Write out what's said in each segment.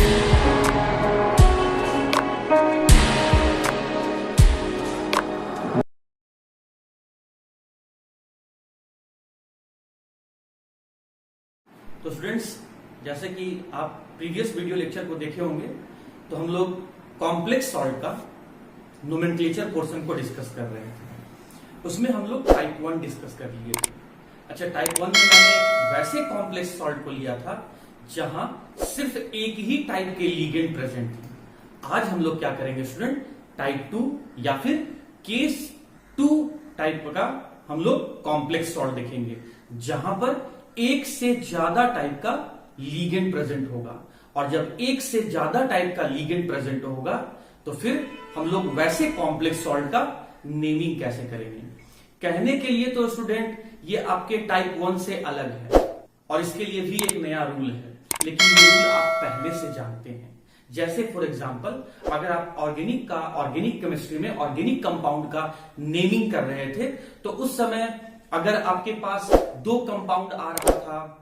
तो स्टूडेंट्स, जैसे कि आप प्रीवियस वीडियो लेक्चर को देखे होंगे, तो हम लोग कॉम्प्लेक्स सॉल्ट का नोमेनक्लेचर पोर्शन को डिस्कस कर रहे थे। उसमें हम लोग टाइप 1 डिस्कस कर लिए थे। अच्छा, टाइप 1 में मैंने वैसे कॉम्प्लेक्स सॉल्ट को लिया था जहां सिर्फ एक ही टाइप के लीगेंड प्रेजेंट थे। आज हम लोग क्या करेंगे स्टूडेंट, टाइप 2 या फिर केस 2 टाइप का हम लोग कॉम्प्लेक्स सॉल्ट देखेंगे, जहां पर एक से ज्यादा टाइप का लीगेंड प्रेजेंट होगा। और जब एक से ज्यादा टाइप का लीगेंड प्रेजेंट होगा तो फिर हम लोग वैसे कॉम्प्लेक्स सॉल्ट का नेमिंग कैसे करेंगे। कहने के लिए तो स्टूडेंट ये आपके टाइप 1 से अलग है और इसके लिए भी एक नया रूल है, लेकिन ये रूल आप पहले से जानते हैं। जैसे फॉर एग्जांपल, अगर आप ऑर्गेनिक केमिस्ट्री में ऑर्गेनिक कंपाउंड का नेमिंग कर रहे थे, तो उस समय अगर आपके पास 2 कंपाउंड आ रहा था,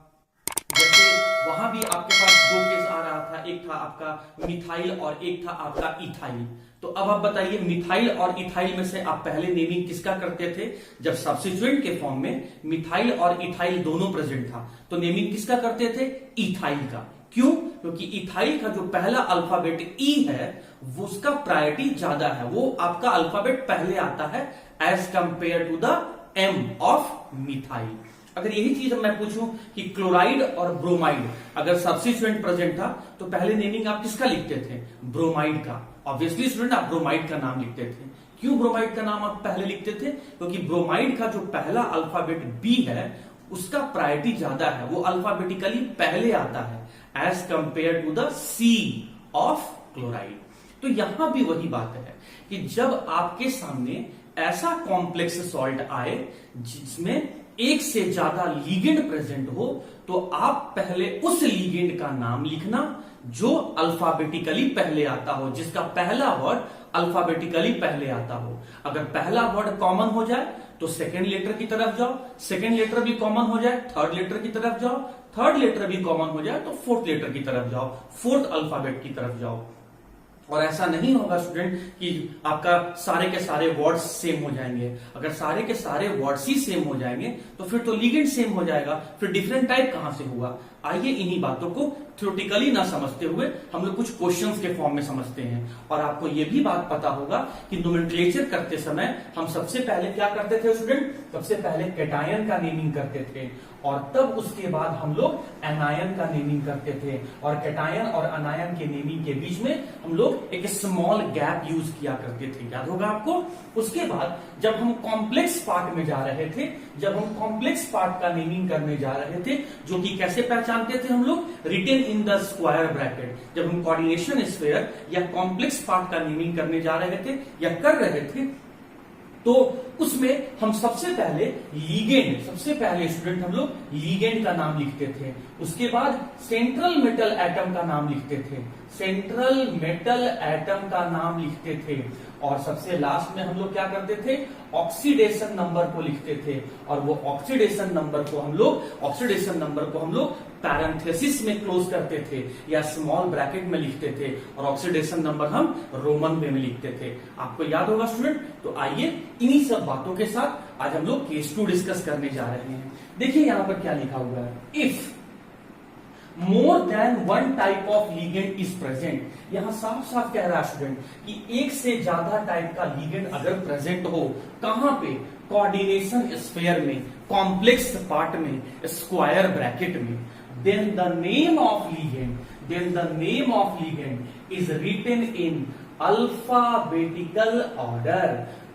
जैसे वहां भी आपके पास 2 केस आ रहा था, एक था आपका मिथाइल और एक था आपका इथाइल। तो अब आप बताइए, मिथाइल और इथाइल में से आप पहले नेमिंग किसका करते थे? जब सब्स्टिट्यूएंट के फॉर्म में मिथाइल और इथाइल दोनों प्रेजेंट था तो नेमिंग किसका करते थे? इथाइल का। क्यों? क्योंकि इथाइल का जो पहला अल्फाबेट ई है वो उसका प्रायोरिटी ज्यादा है, वो आपका अल्फाबेट पहले आता है as compare to the M of methyl. अगर यही चीज मैं पूछूं कि क्लोराइड और ब्रोमाइड अगर सब्स्टिट्यूएंट प्रेजेंट था तो पहले नेमिंग आप किसका लिखते थे? ब्रोमाइड का। ऑब्वियसली स्टूडेंट, आप ब्रोमाइड का नाम लिखते थे। क्यों ब्रोमाइड का नाम आप पहले लिखते थे? क्योंकि ब्रोमाइड का जो पहला अल्फाबेट बी है उसका प्रायोरिटी ज्यादा है, वो अल्फाबेटिकली पहले आता है as compare to the C of chloride. तो यहां भी वही बात है कि जब आपके सामने ऐसा कॉम्प्लेक्स सॉल्ट आए जिसमें एक से ज्यादा लीगेंड प्रेजेंट हो, तो आप पहले उस लीगेंड का नाम लिखना जो अल्फाबेटिकली पहले आता हो, जिसका पहला वर्ड अल्फाबेटिकली पहले आता हो। अगर पहला वर्ड कॉमन हो जाए तो सेकेंड लेटर की तरफ जाओ, सेकेंड लेटर भी कॉमन हो जाए थर्ड लेटर की तरफ जाओ, थर्ड लेटर भी कॉमन हो जाए तो फोर्थ लेटर की तरफ जाओ, फोर्थ अल्फाबेट की तरफ जाओ। और ऐसा नहीं होगा स्टूडेंट कि आपका सारे के सारे वर्ड्स सेम हो जाएंगे। अगर सारे के सारे वर्ड्स ही सेम हो जाएंगे तो फिर तो लीगेंड सेम हो जाएगा, फिर डिफरेंट टाइप कहां से हुआ। आइए इन्हीं बातों को थ्योरेटिकली ना समझते हुए हम लोग कुछ क्वेश्चंस के फॉर्म में समझते हैं। और आपको यह भी बात पता होगा कि नोमेनक्लेचर करते समय हम सबसे पहले क्या करते थे स्टूडेंट? सबसे पहले कैटायन का नेमिंग करते थे और तब उसके बाद हम लोग एनायन का नेमिंग करते थे। और कैटायन और अनायन के नेमिंग के बीच में हम लोग एक स्मॉल गैप यूज किया करते थे, याद होगा आपको। उसके बाद जब हम कॉम्प्लेक्स पार्ट में जा रहे थे, जब हम कॉम्प्लेक्स पार्ट का नेमिंग करने जा रहे थे, जो कि कैसे पहचानते थे हम लोग? Written in the square bracket. जब हम कोऑर्डिनेशन स्फीयर या कॉम्प्लेक्स पार्ट का नेमिंग करने जा रहे थे या कर रहे थे, तो उसमें हम सबसे पहले लीगेंड, सबसे पहले स्टूडेंट हम लोग लीगेंड का नाम लिखते थे। उसके बाद सेंट्रल मेटल एटम का नाम लिखते थे, सेंट्रल मेटल एटम का नाम लिखते थे। और सबसे लास्ट में हम लोग क्या करते थे? ऑक्सीडेशन नंबर को लिखते थे। और वो ऑक्सीडेशन नंबर को हम लोग पैरेंथेसिस में क्लोज करते थे या स्मॉल ब्रैकेट में लिखते थे, और ऑक्सीडेशन नंबर हम रोमन में लिखते थे। आपको याद होगा स्टूडेंट। तो आइए इन्हीं सब बातों के साथ आज हम लोग केस 2 डिस्कस करने जा रहे हैं। देखिए यहां पर क्या लिखा हुआ है, if more than one type of ligand is present. यहां साफ साफ कह रहा है स्टूडेंट कि एक से ज्यादा टाइप का लीगेंड अगर प्रेजेंट हो, कहां पे? कोऑर्डिनेशन स्फीयर में, कॉम्प्लेक्स पार्ट में, स्क्वायर ब्रैकेट में, then the name of ligand is written in alphabetical order।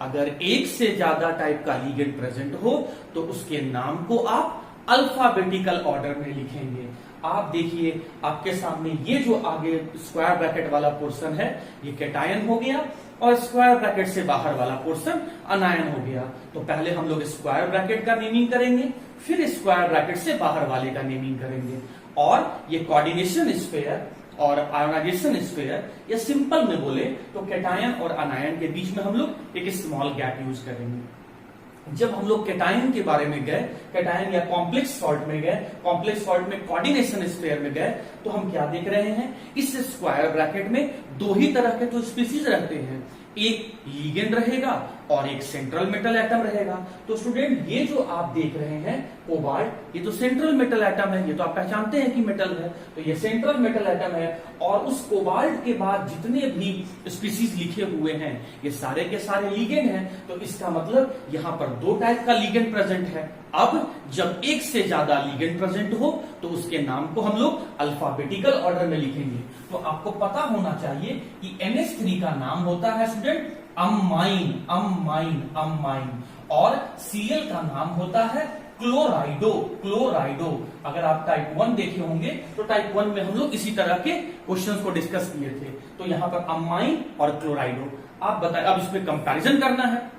अगर एक से ज्यादा टाइप का लीगेंड प्रेजेंट हो तो उसके नाम को आप अल्फाबेटिकल ऑर्डर में लिखेंगे। आप देखिए आपके सामने ये जो आगे स्क्वायर ब्रैकेट वाला पोर्शन है ये कैटायन हो गया और स्क्वायर ब्रैकेट से बाहर वाला पोर्शन अनायन हो गया। तो पहले हम लोग स्क्वायर ब्रैकेट का नेमिंग करेंगे, फिर स्क्वायर ब्रैकेट से बाहर वाले का नेमिंग करेंगे। और ये कोऑर्डिनेशन स्फीयर और आयोनाइजेशन स्फीयर, या सिंपल में बोले तो कैटायन और अनायन के बीच में हम लोग एक स्मॉल गैप यूज करेंगे। जब हम लोग केटायन के बारे में गए, केटायन या कॉम्प्लेक्स सॉल्ट में गए, कॉम्प्लेक्स सॉल्ट में कोऑर्डिनेशन स्फीयर में गए, तो हम क्या देख रहे हैं, इस स्क्वायर ब्रैकेट में दो ही तरह के तो स्पीसीज रहते हैं, एक लिगेंड रहेगा और एक सेंट्रल मेटल एटम रहेगा। तो स्टूडेंट ये जो आप देख रहे हैं कोबाल्ट, ये तो सेंट्रल मेटल एटम है, ये तो आप पहचानते हैं कि मेटल है, तो ये सेंट्रल मेटल एटम है। और उस कोबाल्ट के बाद जितने भी स्पीसीज लिखे हुए हैं ये सारे के सारे लिगेंड हैं, तो इसका मतलब यहां पर दो टाइप का लिगेंड प्रेजेंट है। अब जब एक से ज्यादा लिगेंड प्रेजेंट हो तो उसके नाम को हम लोग अल्फाबेटिकल ऑर्डर में लिखेंगे। तो आपको पता होना चाहिए कि NH3 का नाम होता है स्टूडेंट अमाइन, अमाइन, अमाइन, और Cl का नाम होता है क्लोराइडो, क्लोराइडो। अगर आप टाइप 1 देखे होंगे तो टाइप 1 में हम लोग इसी तरह के क्वेश्चंस को डिस्कस किए थे। तो यहां पर अमाइन और क्लोराइडो आप बताएं, अब इसमें कंपैरिजन करना है।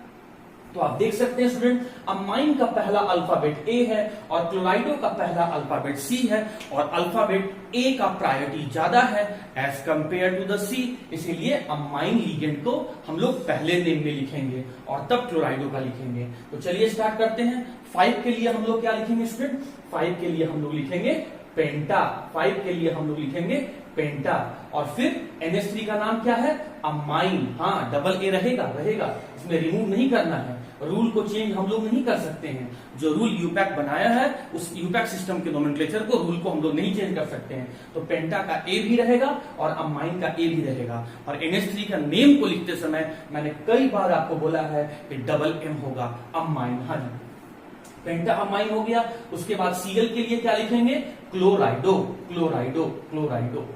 तो आप देख सकते हैं स्टूडेंट, अमाइन का पहला अल्फाबेट ए है और क्लोराइडो का पहला अल्फाबेट सी है, और अल्फाबेट ए का प्रायोरिटी ज्यादा है एज कंपेयर टू द सी, इसीलिए अमाइन लिगेंड को हम लोग पहले नेम में लिखेंगे और तब क्लोराइडो का लिखेंगे। तो चलिए स्टार्ट करते हैं। 5 के लिए हम लोग क्या लिखेंगे स्टूडेंट, 5 के लिए हम लोग लिखेंगे पेंटा, 5 के लिए हम लोग लिखेंगे पेंटा। और फिर NH3 का नाम क्या है, अमाइन, हाँ डबल ए रहेगा, रहेगा, इसमें रिमूव नहीं करना है, रूल को चेंज हम लोग नहीं कर सकते हैं। जो रूल यूपैक बनाया है उस यूपैक सिस्टम के नोमेनक्लेचर को, रूल को हम लोग नहीं चेंज कर सकते हैं। तो पेंटा का ए भी रहेगा और अमाइन का ए भी रहेगा। और NH3 का नेम को लिखते समय मैंने कई बार आपको बोला है कि डबल एम होगा, अमाइन, हाँ जी, पेंटा अमाइन हो गया। उसके बाद Cl के लिए क्या लिखेंगे, क्लोराइडो, क्लोराइडो, क्लोराइडो।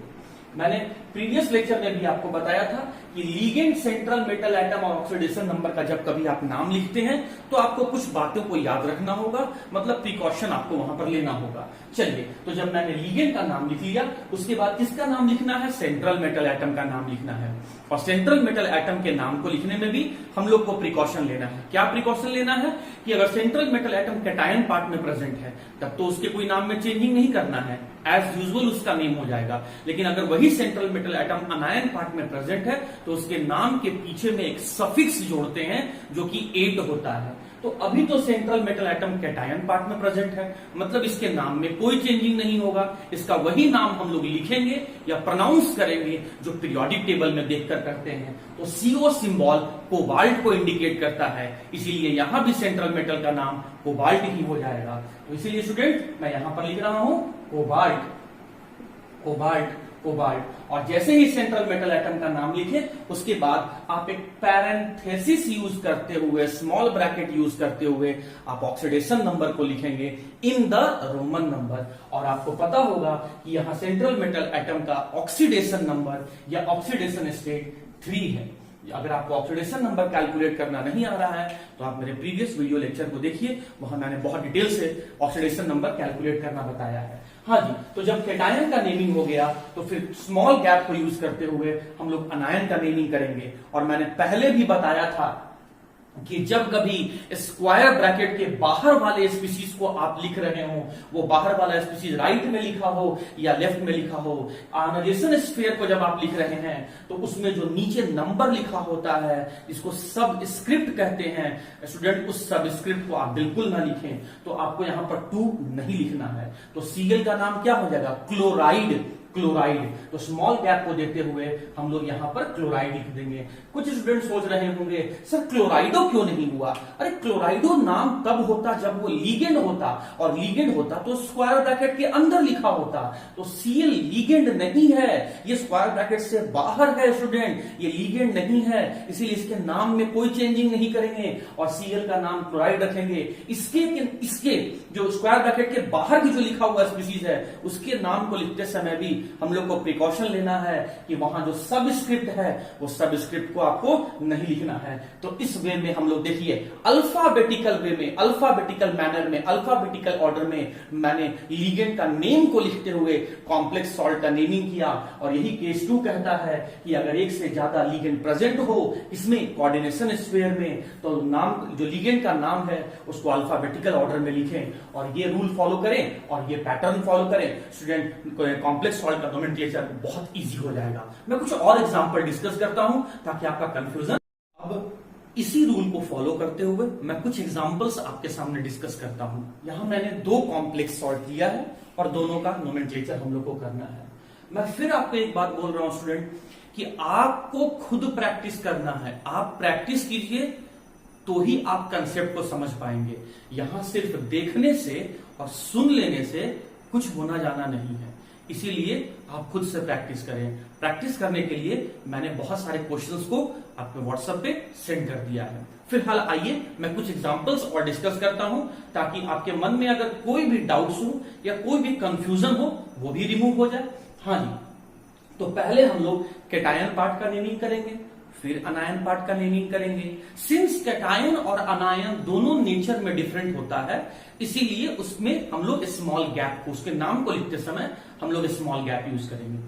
मैंने प्रीवियस लेक्चर में भी आपको बताया था कि लीगेंड, सेंट्रल मेटल एटम और ऑक्सीडेशन नंबर का जब कभी आप नाम लिखते हैं तो आपको कुछ बातों को याद रखना होगा, मतलब प्रिकॉशन आपको वहां पर लेना होगा। चलिए, तो जब मैंने लीगेंड का नाम लिख लिया, उसके बाद किसका नाम लिखना है, सेंट्रल मेटल एटम का नाम लिखना है। और सेंट्रल मेटल एटम के नाम को लिखने में भी हम लोग को प्रिकॉशन लेना है। क्या प्रिकॉशन लेना है कि अगर central metal atom cation part में प्रेजेंट है तब तो उसके कोई नाम में चेंजिंग नहीं करना है, एज यूजुअल उसका नेम हो जाएगा। लेकिन अगर वही सेंट्रल मेटल एटम अनायन पार्ट में प्रेजेंट है तो उसके नाम के पीछे में एक सफिक्स जोड़ते हैं जो कि 8 होता है। तो अभी तो central metal atom cation part में प्रेजेंट है, मतलब इसके नाम में कोई चेंजिंग नहीं होगा, इसका वही नाम हम लोग लिखेंगे या प्रोनाउंस करेंगे जो पीरियोडिक टेबल में देखकर करते हैं। तो CO सिंबल कोबाल्ट को इंडिकेट करता है, इसीलिए यहां भी सेंट्रल मेटल का नाम कोबाल्ट ही हो जाएगा। तो इसीलिए स्टूडेंट मैं यहां पर लिख रहा हूं कोबाल्ट, कोबाल्ट, कोबाल्ट। और जैसे ही सेंट्रल मेटल एटम का नाम लिखे उसके बाद आप एक पैरेंथेसिस यूज करते हुए, स्मॉल ब्रैकेट यूज करते हुए आप ऑक्सीडेशन नंबर को लिखेंगे इन द रोमन नंबर। और आपको पता होगा कि यहां सेंट्रल मेटल एटम का ऑक्सीडेशन नंबर या ऑक्सीडेशन स्टेट 3 है। अगर आपको ऑक्सीडेशन नंबर कैलकुलेट करना नहीं आ रहा है तो आप मेरे प्रीवियस वीडियो लेक्चर को देखिए, वहां मैंने बहुत डिटेल से ऑक्सीडेशन नंबर कैलकुलेट करना बताया है। हाँ जी, तो जब कैटायन का नेमिंग हो गया तो फिर स्मॉल गैप को यूज करते हुए हम लोग अनायन का नेमिंग करेंगे। और मैंने पहले भी बताया था कि जब कभी स्क्वायर ब्रैकेट के बाहर वाले स्पीसीज को आप लिख रहे हो, वो बाहर वाला स्पीसीज राइट में लिखा हो या लेफ्ट में लिखा हो, आयनाइजेशन स्फीयर को जब आप लिख रहे हैं तो उसमें जो नीचे नंबर लिखा होता है जिसको सब स्क्रिप्ट कहते हैं, स्टूडेंट उस सब स्क्रिप्ट को आप बिल्कुल ना लिखें। तो आपको यहां पर 2 नहीं लिखना है। तो Cl का नाम क्या हो जाएगा, क्लोराइड, क्लोराइड। तो स्मॉल गैप को देते हुए हम लोग यहां पर क्लोराइड लिख देंगे। कुछ स्टूडेंट सोच रहे होंगे सर क्लोराइडो क्यों नहीं हुआ। अरे क्लोराइडो नाम तब होता जब वो लीगेंड होता, और लीगेंड होता तो स्क्वायर ब्रैकेट के अंदर लिखा होता। तो Cl लीगेंड नहीं है, ये स्क्वायर ब्रैकेट से बाहर है स्टूडेंट, ये लीगेंड नहीं है, इसीलिए इसके नाम में कोई चेंजिंग नहीं करेंगे और Cl का नाम क्लोराइड रखेंगे। इसके जो स्क्वायर ब्रैकेट के बाहर की जो लिखा हुआ स्पीसीज है उसके नाम को लिखते समय भी हम लोग को प्रिकॉशन लेना है कि वहां जो सबस्क्रिप्ट है वो सबस्क्रिप्ट को आपको नहीं लिखना है। तो इस वे में हम लोग देखिए अल्फाबेटिकल वे में, अल्फाबेटिकल मैनर में, अल्फाबेटिकल ऑर्डर में मैंने लीगेंड का नेम को लिखते हुए कॉम्प्लेक्स सॉल्ट का नेमिंग किया। और यही केस 2 कहता है कि अगर एक से ज्यादा लीगेंड प्रेजेंट हो इसमें कोऑर्डिनेशन स्फीयर में तो नाम, जो लीगेंड का नाम है उसको अल्फाबेटिकल ऑर्डर में लिखें और ये रूल फॉलो करें और ये पैटर्न फॉलो करें। स्टूडेंट कॉम्प्लेक्स सॉल्ट का नोमेनक्लेचर बहुत इजी हो जाएगा। मैं कुछ और एग्जांपल डिस्कस करता हूं ताकि आपका कंफ्यूजन। अब इसी रूल को फॉलो करते हुए मैं कुछ एग्जांपल्स आपके सामने डिस्कस करता हूं। यहां मैंने दो कॉम्प्लेक्स सॉल्व लिया है और दोनों का नोमेनक्लेचर हम लोग को करना है। मैं फिर आपको एक बात बोल रहा हूं स्टूडेंट कि आपको खुद प्रैक्टिस करना है। आप प्रैक्टिस कीजिए तो ही आप कंसेप्ट को समझ पाएंगे। यहां सिर्फ देखने से और सुन लेने से कुछ होना जाना नहीं है, इसीलिए आप खुद से प्रैक्टिस करें। प्रैक्टिस करने के लिए मैंने बहुत सारे क्वेश्चंस को आपके व्हाट्सएप पे सेंड कर दिया है। फिलहाल आइए मैं कुछ एग्जांपल्स और डिस्कस करता हूं ताकि आपके मन में अगर कोई भी डाउट्स हो या कोई भी कंफ्यूजन हो वो भी रिमूव हो जाए। हाँ जी, तो पहले हम लोग कैटायन पार्ट का नेमिंग करेंगे, फिर अनायन पार्ट का नेमिंग करेंगे। सिंस कैटायन और अनायन दोनों नेचर में डिफरेंट होता है, इसीलिए उसमें हम लोग स्मॉल गैप को, उसके नाम को लिखते समय हम लोग स्मॉल गैप यूज करेंगे।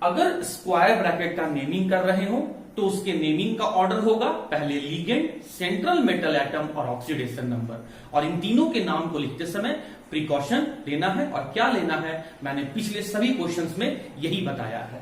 अगर स्क्वायर ब्रैकेट का नेमिंग कर रहे हो तो उसके नेमिंग का ऑर्डर होगा पहले लिगेंड, सेंट्रल मेटल एटम और ऑक्सीडेशन नंबर, और इन तीनों के नाम को लिखते समय प्रिकॉशन लेना है। और क्या लेना है मैंने पिछले सभी क्वेश्चंस में यही बताया है।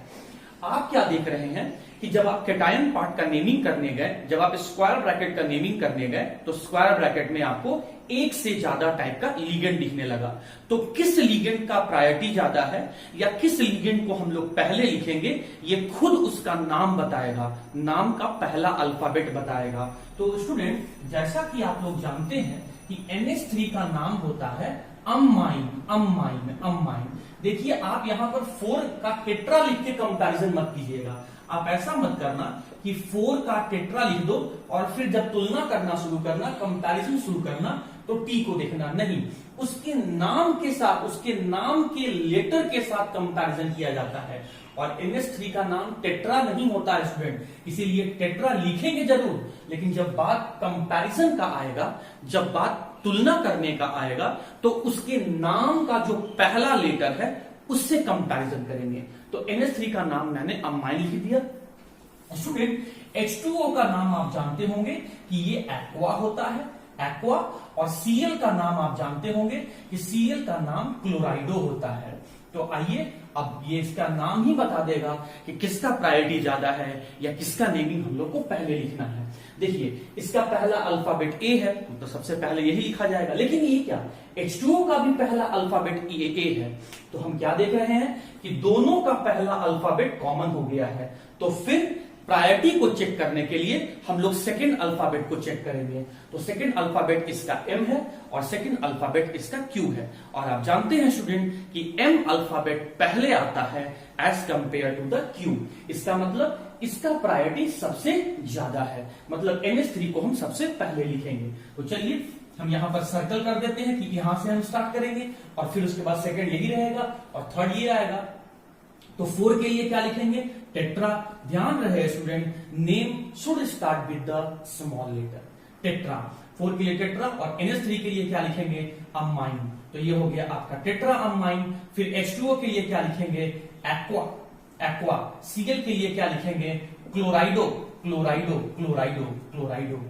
आप क्या देख रहे हैं कि जब आप कैटायन पार्ट का नेमिंग करने गए, जब आप स्क्वायर ब्रैकेट का नेमिंग करने गए तो स्क्वायर ब्रैकेट में आपको एक से ज्यादा टाइप का लिगेंड दिखने लगा। तो किस लिगेंड का प्रायोरिटी ज्यादा है या किस लिगेंड को हम लोग पहले लिखेंगे, ये खुद उसका नाम बताएगा, नाम का पहला अल्फाबेट बताएगा। तो स्टूडेंट, जैसा कि आप लोग जानते हैं कि NH3 का नाम होता है अमाइन। अमाइन अमाइन देखिए, आप यहां पर 4 का टेट्रा लिख के कंपैरिजन मत कीजिएगा। आप ऐसा मत करना कि 4 का टेट्रा लिख दो और फिर जब तुलना करना शुरू करना, कंपैरिजन शुरू करना, तो टी को देखना नहीं, उसके नाम के साथ, उसके नाम के लेटर के साथ कंपैरिजन किया जाता है। और NH3 का नाम टेट्रा नहीं होता है स्टूडेंट, इसीलिए टेट्रा लिखेंगे जरूर, लेकिन जब बात कंपैरिजन का आएगा, जब बात तुलना करने का आएगा, तो उसके नाम का जो पहला लेटर है उससे कंपैरिजन करेंगे। तो NH3 का नाम मैंने अमाइन लिख दिया। स्टूडेंट, H2O का नाम आप जानते होंगे कि ये एक्वा होता है, एक्वा। और Cl का नाम आप जानते होंगे कि Cl का नाम क्लोराइडो होता है। तो आइए, अब ये इसका नाम ही बता देगा कि किसका प्रायोरिटी ज्यादा है या किसका नेमिंग हम लोग को पहले लिखना है। देखिए, इसका पहला अल्फाबेट ए है तो सबसे पहले यही लिखा जाएगा, लेकिन ये क्या, H2O का भी पहला अल्फाबेट ए है। तो हम क्या देख रहे हैं कि दोनों का पहला अल्फाबेट कॉमन हो गया है। तो फिर प्रायोरिटी को चेक करने के लिए हम लोग सेकंड अल्फाबेट को चेक करेंगे। तो सेकंड अल्फाबेट इसका M है और सेकंड अल्फाबेट इसका Q है। और आप जानते हैं स्टूडेंट कि M अल्फाबेट पहले आता है as compare to the Q। इसका मतलब इसका प्रायोरिटी सबसे ज्यादा है, मतलब NH3 को हम सबसे पहले लिखेंगे। तो चलिए हम यहां पर सर्कल कर देते हैं कि यहां से हम स्टार्ट करेंगे और फिर उसके बाद सेकंड यही रहेगा और थर्ड ये आएगा। तो 4 के लिए क्या लिखेंगे, टेट्रा। ध्यान रहे student, name should start with the small letter, tetra. 4 के लिए टेट्रा। और NH3 के लिए क्या लिखेंगे, अमाइन। तो ये हो गया आपका टेट्रा अमाइन। फिर H2O के लिए क्या लिखेंगे, एक्वा, एक्वा। Cl के लिए क्या लिखेंगे, क्लोराइडो, क्लोराइडो, क्लोराइडो, क्लोराइडो।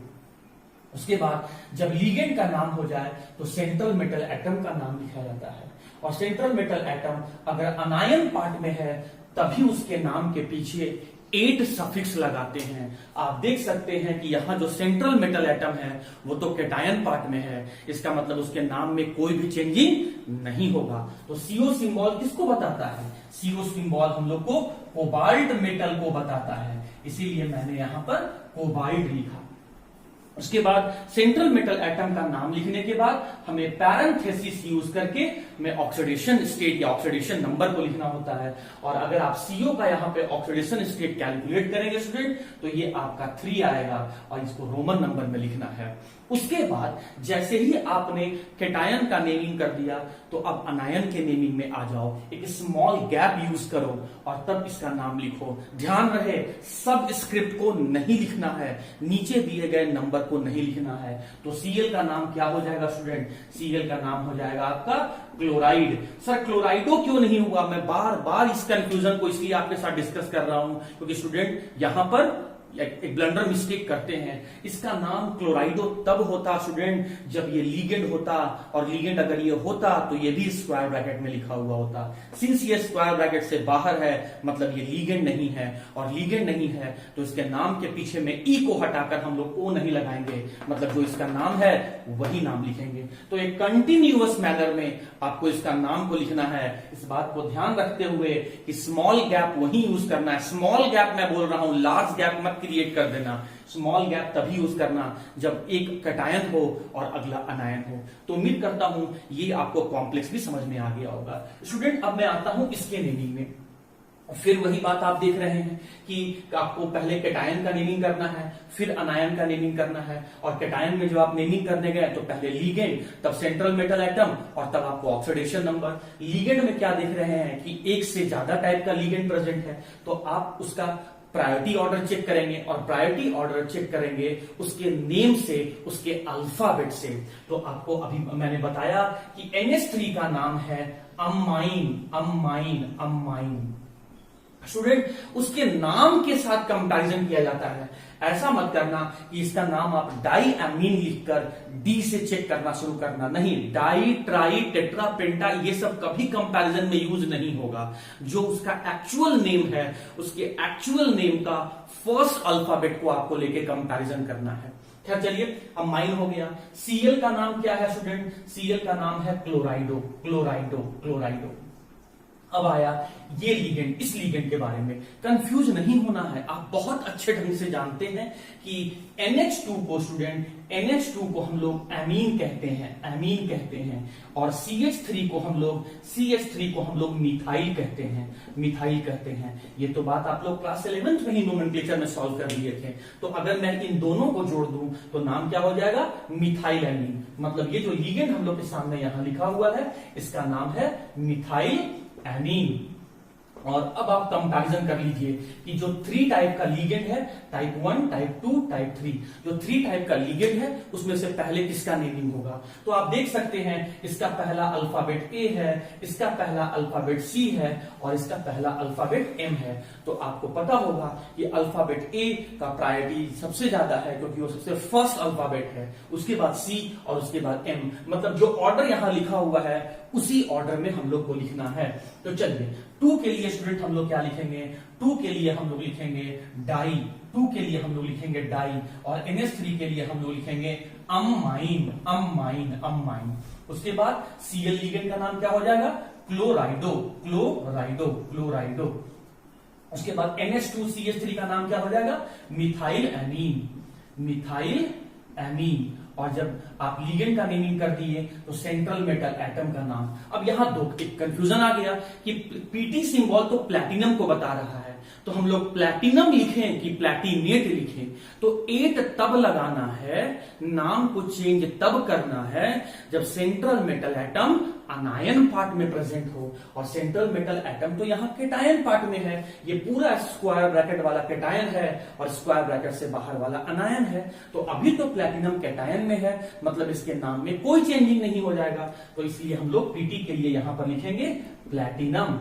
उसके बाद जब लिगेंड का नाम हो जाए तो सेंट्रल मेटल एटम का नाम लिखा जाता है। और सेंट्रल मेटल एटम अगर अनायन पार्ट में है तभी उसके नाम के पीछे 8 सफिक्स लगाते हैं। आप देख सकते हैं कि यहां जो सेंट्रल मेटल एटम है वो तो कैटायन पार्ट में है, इसका मतलब उसके नाम में कोई भी चेंजिंग नहीं होगा। तो CO सिंबल किसको बताता है, CO सिंबल हम लोग को कोबाल्ट मेटल को बताता है, इसीलिए मैंने यहां पर कोबाल्ट लिखा। उसके बाद सेंट्रल मेटल एटम का नाम लिखने के बाद हमें पैरेंथेसिस यूज करके हमें ऑक्सीडेशन स्टेट या ऑक्सीडेशन नंबर को लिखना होता है। और अगर आप CO का यहाँ पे ऑक्सीडेशन स्टेट कैलकुलेट करेंगे स्टूडेंट तो ये आपका 3 आएगा और इसको रोमन नंबर में लिखना है। उसके बाद जैसे ही आपने कैटायन का नेमिंग कर दिया तो अब अनायन के नेमिंग में आ जाओ, एक स्मॉल गैप यूज करो और तब इसका नाम लिखो। ध्यान रहे, सब स्क्रिप्ट को नहीं लिखना है, नीचे दिए गए नंबर को नहीं लिखना है। तो Cl का नाम क्या हो जाएगा स्टूडेंट, Cl का नाम हो जाएगा आपका क्लोराइड। सर क्लोराइडो क्यों नहीं हुआ, मैं बार बार इस कंफ्यूजन को इसलिए आपके साथ डिस्कस कर रहा हूं क्योंकि स्टूडेंट यहां पर एक ब्लंडर मिस्टेक करते हैं। इसका नाम क्लोराइडो तब होता स्टूडेंट जब ये लीगेंड होता, और लीगेंड अगर ये होता तो ये भी स्क्वायर ब्रैकेट में लिखा हुआ होता। सिंस ये स्क्वायर ब्रैकेट से बाहर है मतलब ये लीगेंड नहीं है, और लीगेंड नहीं है तो इसके नाम के पीछे में ई को हटाकर हम लोग ओ नहीं लगाएंगे, मतलब जो इसका नाम है वही नाम लिखेंगे। तो एक कंटिन्यूअस मैनर में आपको इसका नाम को लिखना है। इस बात को ध्यान रखते हुए कि स्मॉल गैप वही यूज करना है। स्मॉल गैप मैं बोल रहा हूं, लार्ज गैप मत क्रिएट कर देना। स्मॉल गैप तभी यूज करना जब एक कैटायन हो और अगला अनायन हो। तो उम्मीद करता हूं ये आपको कॉम्प्लेक्स भी समझ में आ गया होगा। स्टूडेंट अब मैं आता हूं इसके नेमिंग में। फिर वही बात आप देख रहे हैं कि आपको पहले कैटायन का नेमिंग करना है, फिर अनायन का नेमिंग करना है। और कैटायन में जो आप नेमिंग करने गए तो पहले लीगेंड, तब सेंट्रल मेटल एटम, और तब आपको ऑक्सीडेशन नंबर। लीगेंड में क्या देख रहे हैं कि एक से ज्यादा टाइप का लीगेंड प्रेजेंट है, तो आप उसका प्रायोरिटी ऑर्डर चेक करेंगे, और प्रायोरिटी ऑर्डर चेक करेंगे उसके नेम से, उसके अल्फाबेट से। तो आपको अभी मैंने बताया कि NH3 का नाम है अमाइन, अमाइन, अमाइन। स्टूडेंट उसके नाम के साथ कंपैरिजन किया जाता है। ऐसा मत करना कि इसका नाम आप डाई अमीन लिखकर डी से चेक करना शुरू करना, नहीं। डाई, ट्राई, टेट्रा, पेंटा ये सब कभी कंपैरिजन में यूज नहीं होगा। जो उसका एक्चुअल नेम है, उसके एक्चुअल नेम का फर्स्ट अल्फाबेट को आपको लेके कंपैरिजन करना है। खैर चलिए, अब माइन हो गया। Cl का नाम क्या है स्टूडेंट? Cl का नाम है क्लोराइडो, क्लोराइडो, क्लोराइडो। अब आया ये लीगेंड। इस लीगेंड के बारे में कंफ्यूज नहीं होना है। आप बहुत अच्छे ढंग से जानते हैं कि NH2 को स्टूडेंट, NH2 को हम लोग एमीन कहते हैं, एमीन कहते हैं। और CH3 को हम लोग मिथाइल कहते हैं, मिथाइल कहते हैं। ये तो बात आप लोग क्लास 11th में ही नोमेनक्लेचर में सॉल्व कर लिए थे। तो अगर मैं इन दोनों को जोड़ दूं तो नाम क्या हो जाएगा? Methyl amine. मतलब ये जो लीगेंड हम लोग के सामने यहां लिखा हुआ है इसका नाम है मिथाइल एमीन। और अब आप कंपैरिजन कर लीजिए कि जो 3 टाइप का लीगेंड है, टाइप 1, टाइप 2, टाइप 3, जो 3 टाइप का लीगेंड है उसमें से पहले किसका नेमिंग होगा। तो आप देख सकते हैं इसका पहला अल्फाबेट A है, इसका पहला अल्फाबेट C है, और इसका पहला अल्फाबेट M है। तो आपको पता होगा कि अल्फाबेट A का प्रायोरिटी सबसे ज्यादा है क्योंकि वो सबसे फर्स्ट अल्फाबेट है, उसके बाद C और उसके बाद M। मतलब जो ऑर्डर यहां लिखा हुआ है उसी ऑर्डर में हम लोग को लिखना है। तो चलिए 2 के लिए स्टूडेंट हम लोग क्या लिखेंगे? 2 के लिए हम लोग लिखेंगे डाई, 2 के लिए हम लोग लिखेंगे डाई, और NH3 के लिए हम लोग लिखेंगे अमाइन, अमाइन, अमाइन। उसके बाद Cl लीगेंड का नाम क्या हो जाएगा? क्लोराइडो, क्लोराइडो, क्लोराइडो। उसके बाद NH2CH3 का नाम क्या हो जाएगा? Methyl amine, methyl amine. और जब आप लीगेंड का नेमिंग कर दिए तो सेंट्रल मेटल एटम का नाम। अब यहां दो एक कंफ्यूजन आ गया कि पीटी सिंबल तो प्लैटिनम को बता रहा है, तो हम लोग प्लैटिनम लिखें कि प्लैटिनेट लिखें? तो एट तब लगाना है, नाम को चेंज तब करना है जब सेंट्रल मेटल एटम अनायन पार्ट में प्रेजेंट हो, और सेंट्रल मेटल एटम तो यहां केटायन पार्ट में है। ये पूरा स्क्वायर ब्रैकेट वाला केटायन है और स्क्वायर ब्रैकेट से बाहर वाला अनायन है। तो अभी तो प्लैटिनम केटायन में है, मतलब इसके नाम में कोई चेंजिंग नहीं हो जाएगा। तो इसलिए हम लोग पीटी के लिए यहां पर लिखेंगे प्लैटिनम।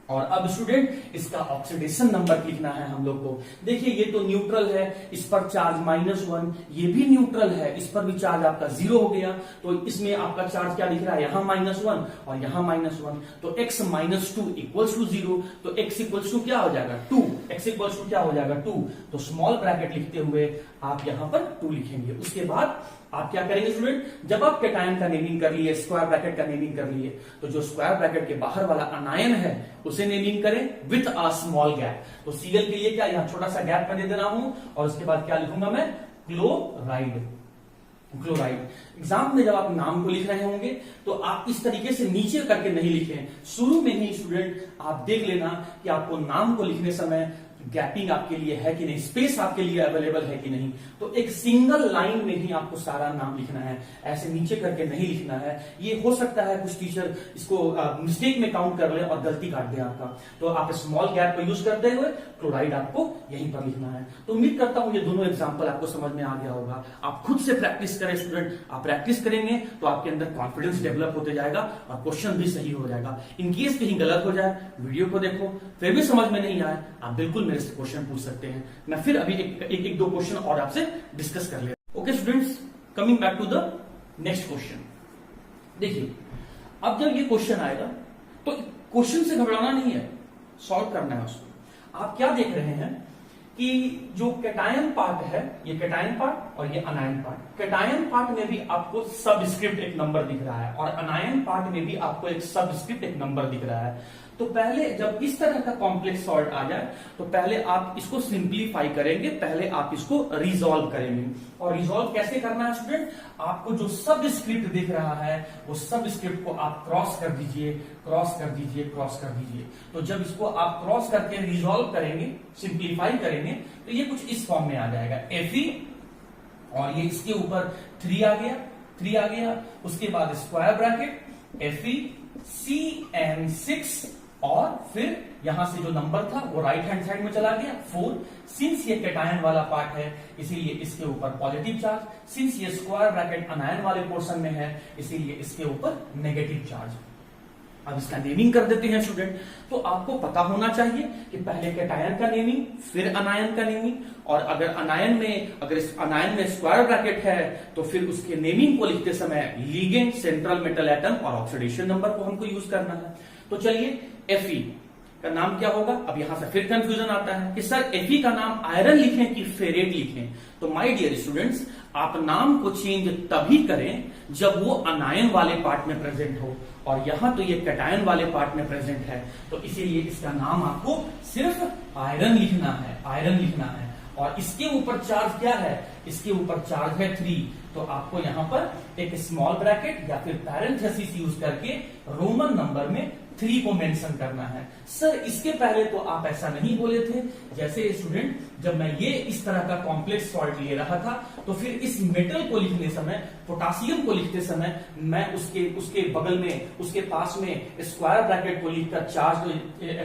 और अब स्टूडेंट इसका ऑक्सीडेशन नंबर लिखना है हम लोग को। देखिए ये तो न्यूट्रल है, इस पर चार्ज -1, ये भी न्यूट्रल है, इस पर भी चार्ज आपका 0 हो गया। तो इसमें आपका चार्ज क्या दिख रहा है? यहां -1 और यहां -1, तो x -2 इक्वल्स टू 0। तो x इक्वल्स टू क्या हो जाएगा? 2। x इक्वल्स टू क्या हो जाएगा? 2। तो स्मॉल ब्रैकेट लिखते हुए आप यहां पर 2 लिखेंगे। उसके बाद आप क्या करेंगे स्टूडेंट? जब आप केटायन का नेमिंग कर लिए, स्क्वायर ब्रैकेट का नेमिंग कर लिए, तो जो स्क्वायर ब्रैकेट के बाहर वाला अनायन है उसे नेमिंग करें विथ अ स्मॉल गैप। तो Cl के लिए क्या यहां छोटा सा गैप मैं दे दे रहा हूं, और उसके बाद क्या लिखूंगा मैं? Chloride, chloride. एग्जाम में जब आप नाम को लिख रहे होंगे तो आप इस तरीके से नीचे करके नहीं लिखें। शुरू में ही स्टूडेंट आप देख लेना कि आपको नाम को लिखने समय गैपिंग आपके लिए है कि नहीं, स्पेस आपके लिए अवेलेबल है कि नहीं। तो एक सिंगल लाइन में ही आपको सारा नाम लिखना है, ऐसे नीचे करके नहीं लिखना है। ये हो सकता है कुछ टीचर इसको मिस्टेक में काउंट कर ले और गलती काट दे आपका। तो आप स्मॉल गैप को यूज करते हुए क्लोराइड आपको यहीं पर लिखना है। तो उम्मीद करता हूं ये दोनों एग्जाम्पल आपको समझ में आ गया होगा। आप खुद से प्रैक्टिस करें स्टूडेंट, आप प्रैक्टिस करेंगे तो आपके अंदर कॉन्फिडेंस डेवलप होते जाएगा और क्वेश्चन भी सही हो जाएगा। इनकेस कहीं गलत हो जाए, वीडियो को देखो, फिर भी समझ में नहीं आए, आप बिल्कुल मेरे से क्वेश्चन पूछ सकते हैं। मैं फिर अभी एक दो क्वेश्चन और आपसे डिस्कस कर लेता। Okay students, coming back to the next question. देखिए, अब जब ये क्वेश्चन आएगा तो क्वेश्चन से घबराना नहीं है, सॉल्व करना है उसको। आप क्या देख रहे हैं कि जो कैटायन पार्ट है, ये कैटायन पार्ट और ये अनायन पार्ट। कैटायन पार्ट में भी आपको सबस्क्रिप्ट एक नंबर दिख रहा है और अनायन पार्ट में भी आपको एक सबस्क्रिप्ट एक नंबर दिख रहा है। तो पहले जब इस तरह का कॉम्प्लेक्स सॉल्ट आ जाए तो पहले आप इसको सिंप्लीफाई करेंगे, पहले आप इसको रिजॉल्व करेंगे। और रिजॉल्व कैसे करना है स्टूडेंट? आपको जो सबस्क्रिप्ट दिख रहा है वो सबस्क्रिप्ट को आप क्रॉस कर दीजिए, क्रॉस कर दीजिए, क्रॉस कर दीजिए। तो जब इसको आप क्रॉस करके रिजॉल्व करेंगे, सिंप्लीफाई करेंगे, तो ये कुछ इस फॉर्म में आ जाएगा Fe, और ये इसके ऊपर 3 आ गया, 3 आ गया। उसके बाद स्क्वायर ब्रैकेट Fe CN6, और फिर यहां से जो नंबर था वो राइट हैंड साइड में चला गया 4। सिंस ये कैटायन वाला पार्ट है इसीलिए इसके ऊपर पॉजिटिव चार्ज, सिंस ये स्क्वायर ब्रैकेट अनायन वाले पोर्शन में है इसीलिए इसके ऊपर नेगेटिव चार्ज। अब इसका नेमिंग कर देते हैं स्टूडेंट। तो आपको पता होना चाहिए कि पहले कैटायन का नेमिंग, फिर अनायन का नेमिंग, और अगर इस अनायन में स्क्वायर ब्रैकेट है तो फिर उसके नेमिंग को लिखते समय लिगेंड, सेंट्रल मेटल एटम और ऑक्सीडेशन नंबर को हमको यूज करना है। तो चलिए, Fe का नाम क्या होगा? अब यहां से फिर कंफ्यूजन आता है कि सर Fe का नाम आयरन लिखें कि फेरेट लिखें। तो माय डियर स्टूडेंट्स, आप नाम को चेंज तभी करें जब वो अनायन वाले पार्ट में प्रेजेंट हो, और यहां तो ये कैटायन वाले पार्ट में प्रेजेंट है, तो इसीलिए इसका नाम आपको सिर्फ आयरन लिखना है, आयरन लिखना है। और इसके ऊपर चार्ज क्या है? इसके ऊपर चार्ज है 3। तो आपको यहां पर एक स्मॉल ब्रैकेट या फिर पैरेंथेसिस यूज करके रोमन नंबर में 3 को मेंशन करना है। सर इसके पहले तो आप ऐसा नहीं बोले थे। जैसे स्टूडेंट, जब मैं ये इस तरह का कॉम्प्लेक्स सॉल्ट ले रहा था तो फिर इस मेटल को लिखने समय, पोटासियम को लिखते समय, मैं उसके बगल में, उसके पास में स्क्वायर ब्रैकेट को लिखकर चार्ज,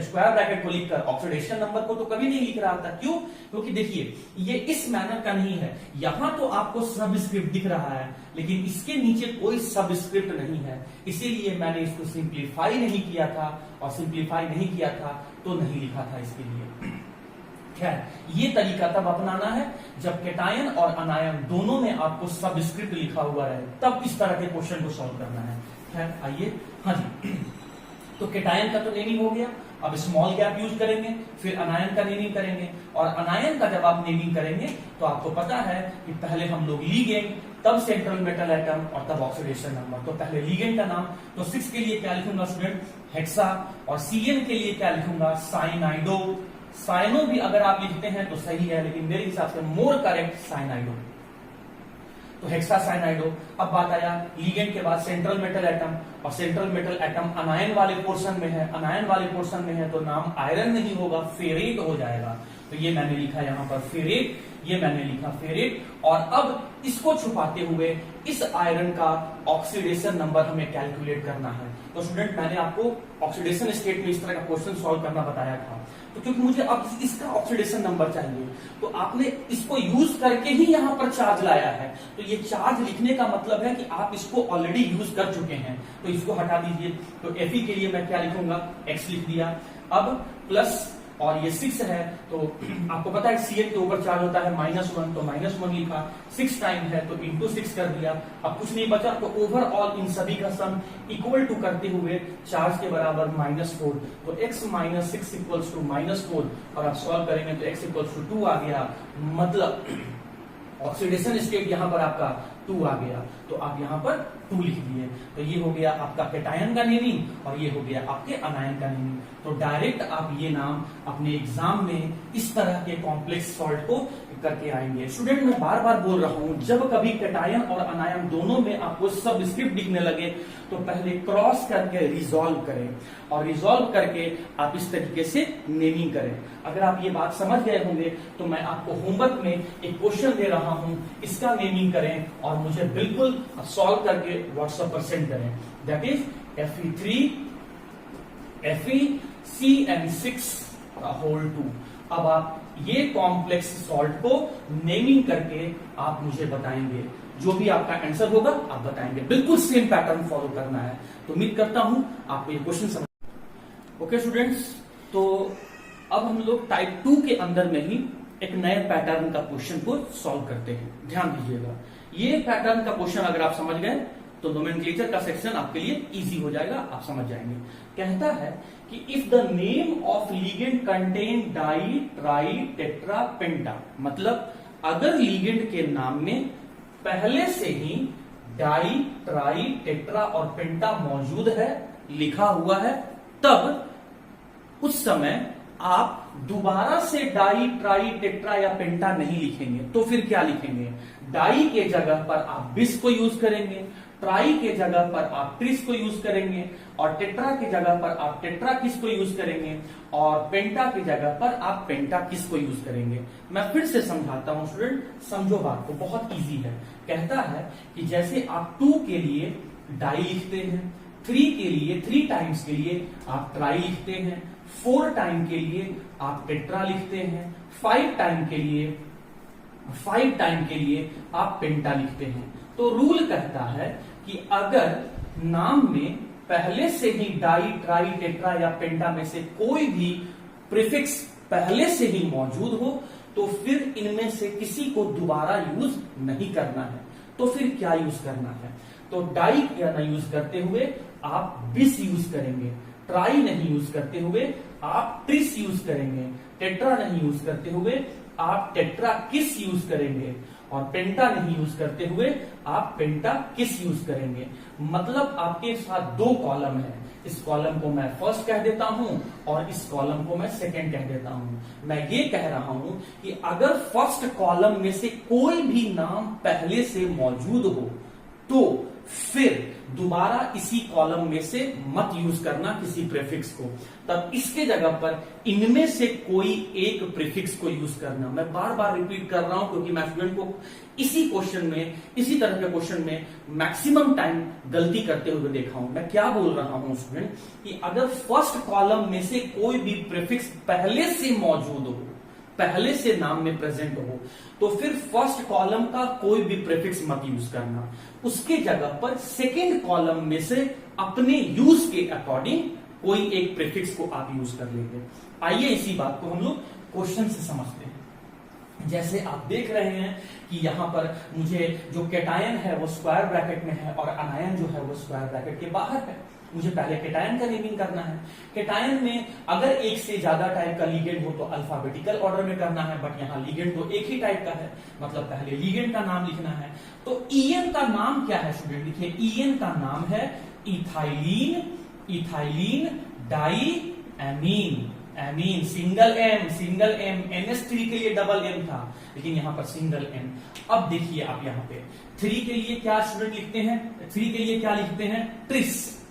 स्क्वायर ब्रैकेट को लिखकर ऑक्सीडेशन नंबर को तो कभी नहीं लिख रहा था। क्यों? क्योंकि देखिए ये इस मैनर का नहीं है। यहां तो आपको सबस्क्रिप्ट दिख रहा है लेकिन इसके नीचे कोई सबस्क्रिप्ट नहीं है, इसीलिए मैंने इसको सिंप्लीफाई नहीं किया था, और सिंप्लीफाई नहीं किया था तो नहीं लिखा था इसके लिए। खैर, ये तरीका तब अपनाना है जब कैटायन और अनायन दोनों में आपको सबस्क्रिप्ट लिखा हुआ रहे, तब इस तरह के क्वेश्चन को सॉल्व करना है। खैर आइए, हाँ जी, तो कैटायन का तो नेमिंग हो गया। अब स्मॉल गैप यूज करेंगे, फिर अनायन का नेमिंग करेंगे। और अनायन का जब आप नेमिंग करेंगे तो आपको पता है कि पहले हम लोग लिगेंड, तब सेंट्रल मेटल एटम और तब ऑक्सीडेशन नंबर। तो पहले लिगेंड का नाम, तो 6 के लिए क्या लिखूंगा स्टूडेंट? हेक्सा। और CN के लिए क्या लिखूंगा? साइनाइडो। साइनो भी अगर आप लिखते हैं तो सही है, लेकिन मेरे हिसाब से मोर करेक्ट साइनाइडो। तो हेक्सा साइनाइडो। अब बात आया लिगेंड के बाद सेंट्रल मेटल एटम, और सेंट्रल मेटल एटम अनायन वाले पोर्शन में है, अनायन वाले पोर्शन में है तो नाम आयरन नहीं होगा, फेरेट हो जाएगा। तो ये मैंने लिखा यहां पर फेरेट, ये मैंने लिखा फेरेट। और अब इसको छुपाते हुए इस आयरन का ऑक्सीडेशन नंबर हमें कैलकुलेट करना है। तो स्टूडेंट, मैंने आपको ऑक्सीडेशन स्टेट में इस तरह का क्वेश्चन सॉल्व करना बताया था। तो क्योंकि मुझे अब इसका ऑक्सीडेशन नंबर चाहिए, तो आपने इसको यूज करके ही यहां पर चार्ज लाया है। तो ये चार्ज लिखने का मतलब है कि आप इसको ऑलरेडी यूज कर चुके हैं, तो इसको हटा दीजिए। तो Fe के लिए मैं क्या लिखूंगा? X लिख दिया। अब प्लस, और ये 6 है तो आपको पता है Cn के ऊपर चार्ज होता है -1, तो -1 लिखा। 6 टाइम है तो इंटू 6 कर दिया। अब कुछ नहीं बचा, तो ओवरऑल इन सभी का सम इक्वल टू करते हुए चार्ज के बराबर -4। तो x - 6 इक्वल्स टू -4, और आप सॉल्व करेंगे तो x इक्वल्स टू 2 आ गया। मतलब ऑक्सीडेशन स्टेट यहां पर आपका 2 आ गया, तो आप यहां पर 2 लिख दिए। तो ये हो गया आपका कैटायन का नेमिंग, और ये हो गया आपके अनायन का नेमिंग। तो डायरेक्ट आप ये नाम अपने एग्जाम में इस तरह के कॉम्प्लेक्स सॉल्ट को करके आएंगे। स्टूडेंट, मैं बार बार बोल रहा हूं, जब कभी कैटायन और अनायन दोनों में आपको सबस्क्रिप्ट दिखने लगे तो पहले क्रॉस करके रिजॉल्व करें, और रिजॉल्व करके आप इस तरीके से नेमिंग करें। अगर आप ये बात समझ गए होंगे तो मैं आपको होमवर्क में एक क्वेश्चन दे रहा हूं, इसका नेमिंग करें और मुझे बिल्कुल सॉल्व करके व्हाट्सएप पर सेंड करें। That is Fe3 FeCN6 whole 2। अब आप ये कॉम्प्लेक्स सॉल्ट को नेमिंग करके आप मुझे बताएंगे, जो भी आपका आंसर होगा आप बताएंगे। बिल्कुल सेम पैटर्न फॉलो करना है। तो उम्मीद करता हूं आपको ये क्वेश्चन समझ। ओके स्टूडेंट्स, तो अब हम लोग टाइप 2 के अंदर में ही एक नए पैटर्न का क्वेश्चन को सॉल्व करते हैं। ध्यान दीजिएगा, ये पैटर्न का क्वेश्चन अगर आप समझ गए तो नोमेनक्लेचर का सेक्शन आपके लिए इजी हो जाएगा, आप समझ जाएंगे। कहता है कि if the name of ligand contain di tri tetra पेंटा, मतलब अगर लिगेंड के नाम में पहले से ही डाई ट्राई टेट्रा और पेंटा मौजूद है, लिखा हुआ है, तब उस समय आप दोबारा से डाई ट्राई टेट्रा या पेंटा नहीं लिखेंगे। तो फिर क्या लिखेंगे? डाई के जगह पर आप बिस को यूज करेंगे, ट्राई के जगह पर आप ट्रिस को यूज करेंगे, और टेट्रा की जगह पर आप टेट्रा किस को यूज करेंगे, और पेंटा की जगह पर आप पेंटा किस को यूज करेंगे। मैं फिर से समझाता हूं स्टूडेंट, समझो बात को, बहुत इजी है। कहता है कि जैसे आप 2 के लिए डाई लिखते हैं, 3 के लिए 3 टाइम्स के लिए आप ट्राई लिखते हैं, 4 टाइम के लिए आप टेट्रा लिखते हैं, 5 टाइम के लिए आप पेंटा लिखते हैं। तो रूल कहता है कि अगर नाम में पहले से ही डाई ट्राई टेट्रा या पेंटा में से कोई भी प्रीफिक्स पहले से ही मौजूद हो तो फिर इनमें से किसी को दोबारा यूज नहीं करना है। तो फिर क्या यूज करना है? तो डाई या ना यूज करते हुए आप बिस यूज करेंगे, ट्राई नहीं यूज करते हुए आप ट्रिस यूज करेंगे, टेट्रा नहीं यूज करते हुए आप टेट्रा किस यूज करेंगे, और पेंटा नहीं यूज करते हुए आप पेंटा किस यूज करेंगे। मतलब आपके साथ 2 कॉलम है, इस कॉलम को मैं फर्स्ट कह देता हूं और इस कॉलम को मैं सेकंड कह देता हूं। मैं ये कह रहा हूं कि अगर फर्स्ट कॉलम में से कोई भी नाम पहले से मौजूद हो तो फिर दोबारा इसी कॉलम में से मत यूज करना किसी प्रीफिक्स को, तब इसके जगह पर इनमें से कोई एक प्रीफिक्स को यूज करना। मैं बार बार रिपीट कर रहा हूं क्योंकि मैं स्टूडेंट को इसी क्वेश्चन में, इसी तरह के क्वेश्चन में मैक्सिमम टाइम गलती करते हुए देखा हूं। मैं क्या बोल रहा हूं स्टूडेंट कि अगर फर्स्ट कॉलम में से कोई भी प्रीफिक्स पहले से मौजूद हो, पहले से नाम में प्रेजेंट हो, तो फिर फर्स्ट कॉलम का कोई भी प्रीफिक्स मत यूज करना। उसके जगह पर सेकेंड कॉलम में से अपने यूज के अकॉर्डिंग कोई एक प्रीफिक्स को आप यूज कर लेंगे। आइए इसी बात को हम लोग क्वेश्चन से समझते हैं। जैसे आप देख रहे हैं कि यहां पर मुझे जो कैटायन है वो स्क्वायर ब्रैकेट में है और अनायन जो है वो स्क्वायर ब्रैकेट के बाहर है। मुझे पहले कैटायन का नेमिंग करना है। कैटायन में अगर एक से ज्यादा टाइप का लिगेंड हो तो अल्फाबेटिकल ऑर्डर में करना है, बट यहाँ लिगेंड तो एक ही टाइप का है, मतलब पहले लिगेंड का नाम लिखना है। तो ईएन का नाम क्या है स्टूडेंट? लिखिए, ईएन का नाम है ethylene, ethylene diamine. Amine single M, NH3 के लिए डबल एम था, लेकिन यहां पर सिंगल एम। अब देखिए आप यहां पे 3 के लिए क्या स्टूडेंट लिखते हैं? 3 के लिए क्या लिखते हैं? Tris,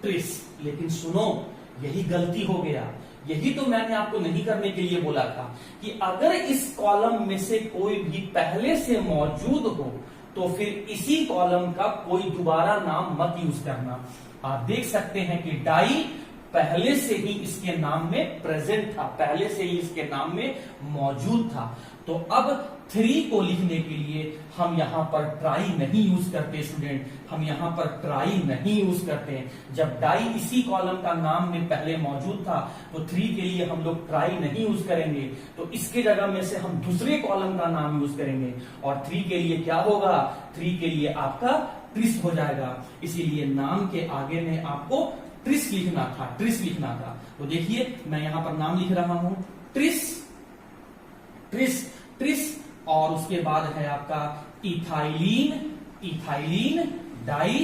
tris. लेकिन सुनो, यही गलती हो गया। यही तो मैंने आपको नहीं करने के लिए बोला था कि अगर इस कॉलम में से कोई भी पहले से मौजूद हो तो फिर इसी कॉलम का कोई दोबारा नाम मत यूज करना। आप देख सकते हैं कि डाई पहले से ही इसके नाम में प्रेजेंट था, पहले से ही इसके नाम में मौजूद था। तो अब 3 को लिखने के लिए हम यहां पर ट्राई नहीं यूज करते स्टूडेंट, हम यहां पर ट्राई नहीं यूज करते। जब डाई इसी कॉलम का नाम में पहले मौजूद था तो 3 के लिए हम लोग ट्राई नहीं यूज करेंगे, तो इसके जगह में से हम दूसरे कॉलम का नाम यूज करेंगे। और 3 के लिए क्या होगा? 3 के लिए आपका ट्रिस हो जाएगा। इसीलिए नाम के आगे में आपको ट्रिस लिखना था, ट्रिस लिखना था। तो देखिए मैं यहां पर नाम लिख रहा हूं, ट्रिस, ट्रिस, ट्रिस, और उसके बाद है आपका ethylene, ethylene die